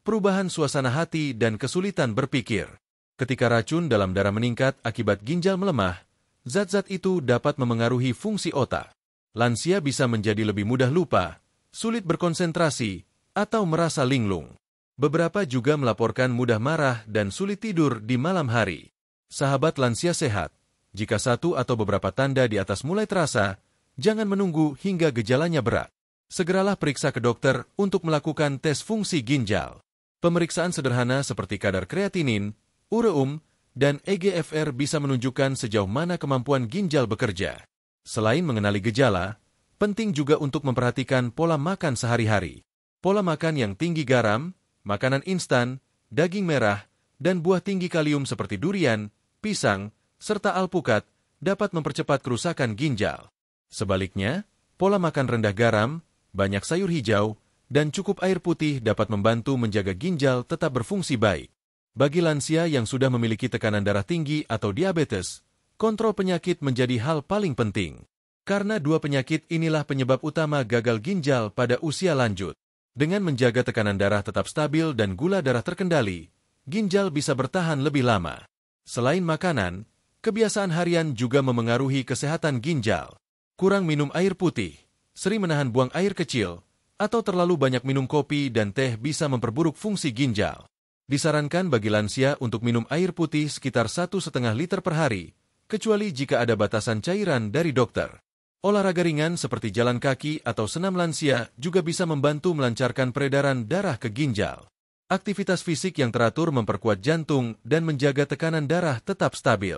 Speaker 1: Perubahan suasana hati dan kesulitan berpikir. Ketika racun dalam darah meningkat akibat ginjal melemah, zat-zat itu dapat memengaruhi fungsi otak. Lansia bisa menjadi lebih mudah lupa, sulit berkonsentrasi, atau merasa linglung. Beberapa juga melaporkan mudah marah dan sulit tidur di malam hari. Sahabat lansia sehat, jika satu atau beberapa tanda di atas mulai terasa, jangan menunggu hingga gejalanya berat. Segeralah periksa ke dokter untuk melakukan tes fungsi ginjal. Pemeriksaan sederhana seperti kadar kreatinin, ureum, dan EGFR bisa menunjukkan sejauh mana kemampuan ginjal bekerja. Selain mengenali gejala, penting juga untuk memperhatikan pola makan sehari-hari. Pola makan yang tinggi garam, makanan instan, daging merah, dan buah tinggi kalium seperti durian, pisang, serta alpukat dapat mempercepat kerusakan ginjal. Sebaliknya, pola makan rendah garam, banyak sayur hijau, dan cukup air putih dapat membantu menjaga ginjal tetap berfungsi baik. Bagi lansia yang sudah memiliki tekanan darah tinggi atau diabetes, kontrol penyakit menjadi hal paling penting. Karena dua penyakit inilah penyebab utama gagal ginjal pada usia lanjut. Dengan menjaga tekanan darah tetap stabil dan gula darah terkendali, ginjal bisa bertahan lebih lama. Selain makanan, kebiasaan harian juga memengaruhi kesehatan ginjal. Kurang minum air putih, sering menahan buang air kecil, atau terlalu banyak minum kopi dan teh bisa memperburuk fungsi ginjal. Disarankan bagi lansia untuk minum air putih sekitar 1,5 liter per hari, kecuali jika ada batasan cairan dari dokter. Olahraga ringan seperti jalan kaki atau senam lansia juga bisa membantu melancarkan peredaran darah ke ginjal. Aktivitas fisik yang teratur memperkuat jantung dan menjaga tekanan darah tetap stabil.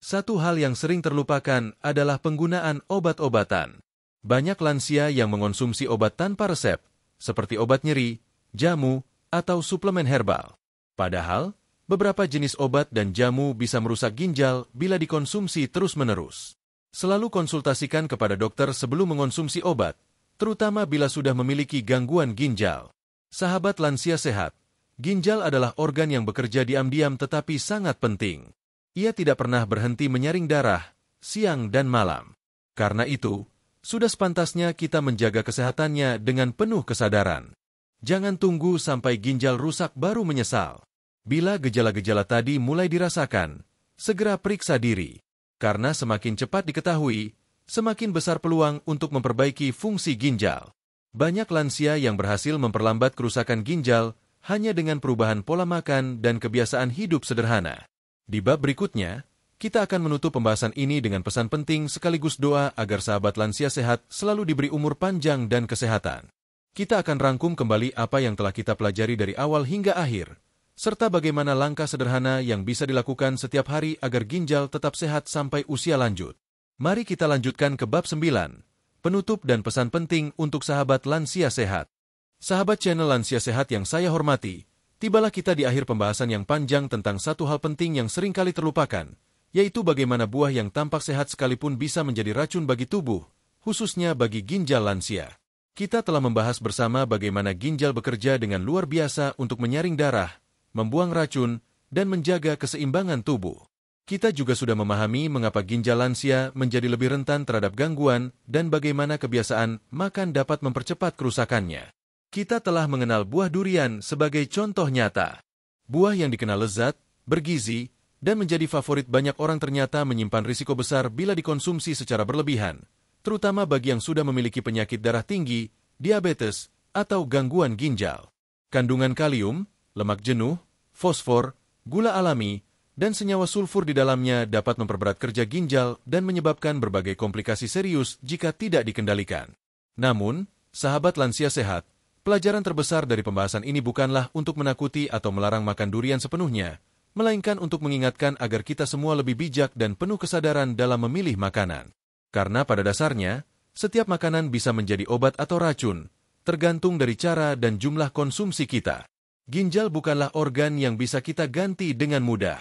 Speaker 1: Satu hal yang sering terlupakan adalah penggunaan obat-obatan. Banyak lansia yang mengonsumsi obat tanpa resep, seperti obat nyeri, jamu, atau suplemen herbal. Padahal, beberapa jenis obat dan jamu bisa merusak ginjal bila dikonsumsi terus-menerus. Selalu konsultasikan kepada dokter sebelum mengonsumsi obat, terutama bila sudah memiliki gangguan ginjal. Sahabat lansia sehat, ginjal adalah organ yang bekerja diam-diam tetapi sangat penting. Ia tidak pernah berhenti menyaring darah, siang dan malam. Karena itu, sudah sepantasnya kita menjaga kesehatannya dengan penuh kesadaran. Jangan tunggu sampai ginjal rusak baru menyesal. Bila gejala-gejala tadi mulai dirasakan, segera periksa diri. Karena semakin cepat diketahui, semakin besar peluang untuk memperbaiki fungsi ginjal. Banyak lansia yang berhasil memperlambat kerusakan ginjal hanya dengan perubahan pola makan dan kebiasaan hidup sederhana. Di bab berikutnya, kita akan menutup pembahasan ini dengan pesan penting sekaligus doa agar sahabat lansia sehat selalu diberi umur panjang dan kesehatan. Kita akan rangkum kembali apa yang telah kita pelajari dari awal hingga akhir, serta bagaimana langkah sederhana yang bisa dilakukan setiap hari agar ginjal tetap sehat sampai usia lanjut. Mari kita lanjutkan ke bab 9, penutup dan pesan penting untuk sahabat lansia sehat. Sahabat channel Lansia Sehat yang saya hormati, tibalah kita di akhir pembahasan yang panjang tentang satu hal penting yang seringkali terlupakan, yaitu bagaimana buah yang tampak sehat sekalipun bisa menjadi racun bagi tubuh, khususnya bagi ginjal lansia. Kita telah membahas bersama bagaimana ginjal bekerja dengan luar biasa untuk menyaring darah, membuang racun, dan menjaga keseimbangan tubuh. Kita juga sudah memahami mengapa ginjal lansia menjadi lebih rentan terhadap gangguan dan bagaimana kebiasaan makan dapat mempercepat kerusakannya. Kita telah mengenal buah durian sebagai contoh nyata. Buah yang dikenal lezat, bergizi, dan menjadi favorit banyak orang ternyata menyimpan risiko besar bila dikonsumsi secara berlebihan, terutama bagi yang sudah memiliki penyakit darah tinggi, diabetes, atau gangguan ginjal. Kandungan kalium, lemak jenuh, fosfor, gula alami, dan senyawa sulfur di dalamnya dapat memperberat kerja ginjal dan menyebabkan berbagai komplikasi serius jika tidak dikendalikan. Namun, sahabat lansia sehat, Pelajaran terbesar dari pembahasan ini bukanlah untuk menakuti atau melarang makan durian sepenuhnya, melainkan untuk mengingatkan agar kita semua lebih bijak dan penuh kesadaran dalam memilih makanan. Karena pada dasarnya, setiap makanan bisa menjadi obat atau racun, tergantung dari cara dan jumlah konsumsi kita. Ginjal bukanlah organ yang bisa kita ganti dengan mudah.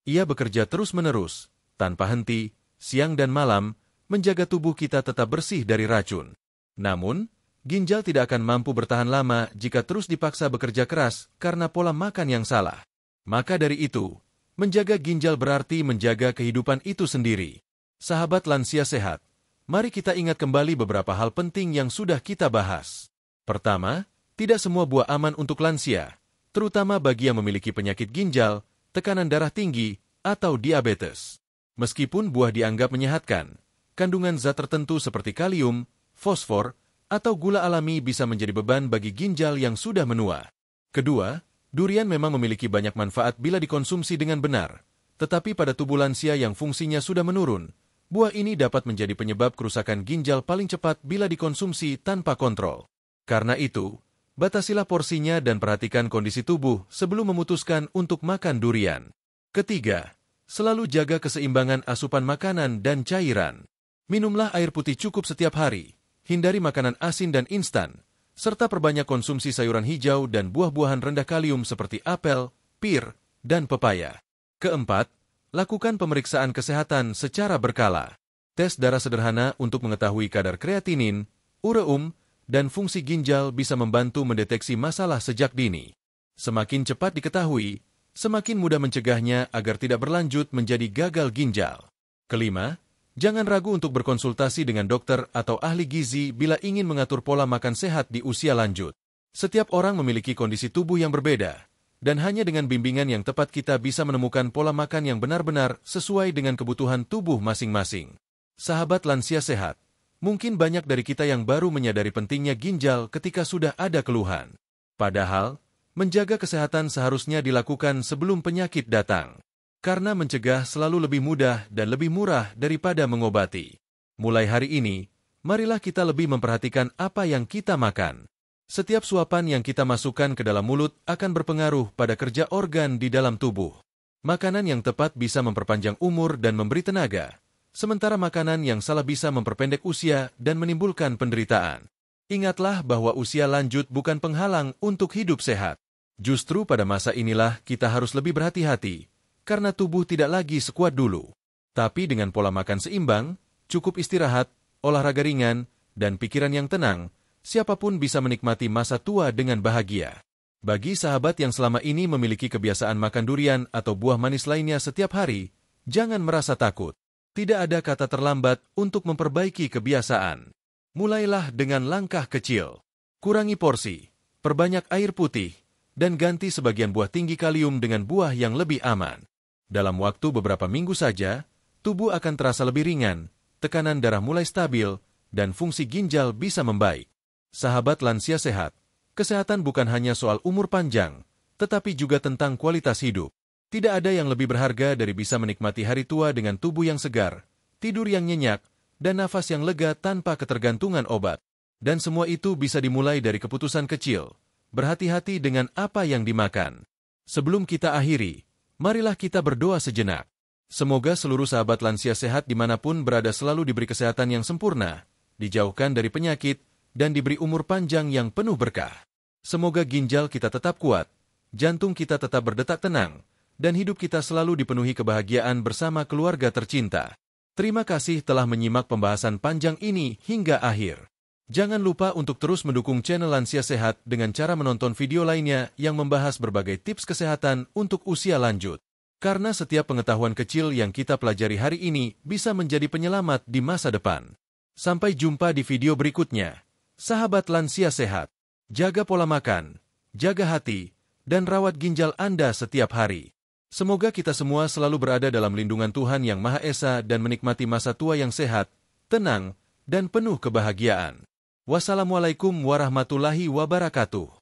Speaker 1: Ia bekerja terus-menerus, tanpa henti, siang dan malam, menjaga tubuh kita tetap bersih dari racun. Namun, ginjal tidak akan mampu bertahan lama jika terus dipaksa bekerja keras karena pola makan yang salah. Maka dari itu, menjaga ginjal berarti menjaga kehidupan itu sendiri. Sahabat lansia sehat, mari kita ingat kembali beberapa hal penting yang sudah kita bahas. Pertama, tidak semua buah aman untuk lansia, terutama bagi yang memiliki penyakit ginjal, tekanan darah tinggi, atau diabetes. Meskipun buah dianggap menyehatkan, kandungan zat tertentu seperti kalium, fosfor, atau gula alami bisa menjadi beban bagi ginjal yang sudah menua. Kedua, durian memang memiliki banyak manfaat bila dikonsumsi dengan benar, tetapi pada tubuh lansia yang fungsinya sudah menurun, buah ini dapat menjadi penyebab kerusakan ginjal paling cepat bila dikonsumsi tanpa kontrol. Karena itu, batasilah porsinya dan perhatikan kondisi tubuh sebelum memutuskan untuk makan durian. Ketiga, selalu jaga keseimbangan asupan makanan dan cairan. Minumlah air putih cukup setiap hari. Hindari makanan asin dan instan, serta perbanyak konsumsi sayuran hijau dan buah-buahan rendah kalium seperti apel, pir, dan pepaya. Keempat, lakukan pemeriksaan kesehatan secara berkala. Tes darah sederhana untuk mengetahui kadar kreatinin, ureum, dan fungsi ginjal bisa membantu mendeteksi masalah sejak dini. Semakin cepat diketahui, semakin mudah mencegahnya agar tidak berlanjut menjadi gagal ginjal. Kelima, jangan ragu untuk berkonsultasi dengan dokter atau ahli gizi bila ingin mengatur pola makan sehat di usia lanjut. Setiap orang memiliki kondisi tubuh yang berbeda, dan hanya dengan bimbingan yang tepat kita bisa menemukan pola makan yang benar-benar sesuai dengan kebutuhan tubuh masing-masing. Sahabat lansia sehat, mungkin banyak dari kita yang baru menyadari pentingnya ginjal ketika sudah ada keluhan. Padahal, menjaga kesehatan seharusnya dilakukan sebelum penyakit datang. Karena mencegah selalu lebih mudah dan lebih murah daripada mengobati. Mulai hari ini, marilah kita lebih memperhatikan apa yang kita makan. Setiap suapan yang kita masukkan ke dalam mulut akan berpengaruh pada kerja organ di dalam tubuh. Makanan yang tepat bisa memperpanjang umur dan memberi tenaga, sementara makanan yang salah bisa memperpendek usia dan menimbulkan penderitaan. Ingatlah bahwa usia lanjut bukan penghalang untuk hidup sehat. Justru pada masa inilah kita harus lebih berhati-hati, karena tubuh tidak lagi sekuat dulu. Tapi dengan pola makan seimbang, cukup istirahat, olahraga ringan, dan pikiran yang tenang, siapapun bisa menikmati masa tua dengan bahagia. Bagi sahabat yang selama ini memiliki kebiasaan makan durian atau buah manis lainnya setiap hari, jangan merasa takut. Tidak ada kata terlambat untuk memperbaiki kebiasaan. Mulailah dengan langkah kecil. Kurangi porsi, perbanyak air putih, dan ganti sebagian buah tinggi kalium dengan buah yang lebih aman. Dalam waktu beberapa minggu saja, tubuh akan terasa lebih ringan, tekanan darah mulai stabil, dan fungsi ginjal bisa membaik. Sahabat lansia sehat, kesehatan bukan hanya soal umur panjang, tetapi juga tentang kualitas hidup. Tidak ada yang lebih berharga dari bisa menikmati hari tua dengan tubuh yang segar, tidur yang nyenyak, dan nafas yang lega tanpa ketergantungan obat. Dan semua itu bisa dimulai dari keputusan kecil. Berhati-hati dengan apa yang dimakan. Sebelum kita akhiri, marilah kita berdoa sejenak. Semoga seluruh sahabat lansia sehat dimanapun berada selalu diberi kesehatan yang sempurna, dijauhkan dari penyakit, dan diberi umur panjang yang penuh berkah. Semoga ginjal kita tetap kuat, jantung kita tetap berdetak tenang, dan hidup kita selalu dipenuhi kebahagiaan bersama keluarga tercinta. Terima kasih telah menyimak pembahasan panjang ini hingga akhir. Jangan lupa untuk terus mendukung channel Lansia Sehat dengan cara menonton video lainnya yang membahas berbagai tips kesehatan untuk usia lanjut. Karena setiap pengetahuan kecil yang kita pelajari hari ini bisa menjadi penyelamat di masa depan. Sampai jumpa di video berikutnya. Sahabat Lansia Sehat, jaga pola makan, jaga hati, dan rawat ginjal Anda setiap hari. Semoga kita semua selalu berada dalam lindungan Tuhan Yang Maha Esa dan menikmati masa tua yang sehat, tenang, dan penuh kebahagiaan. Wassalamualaikum warahmatullahi wabarakatuh.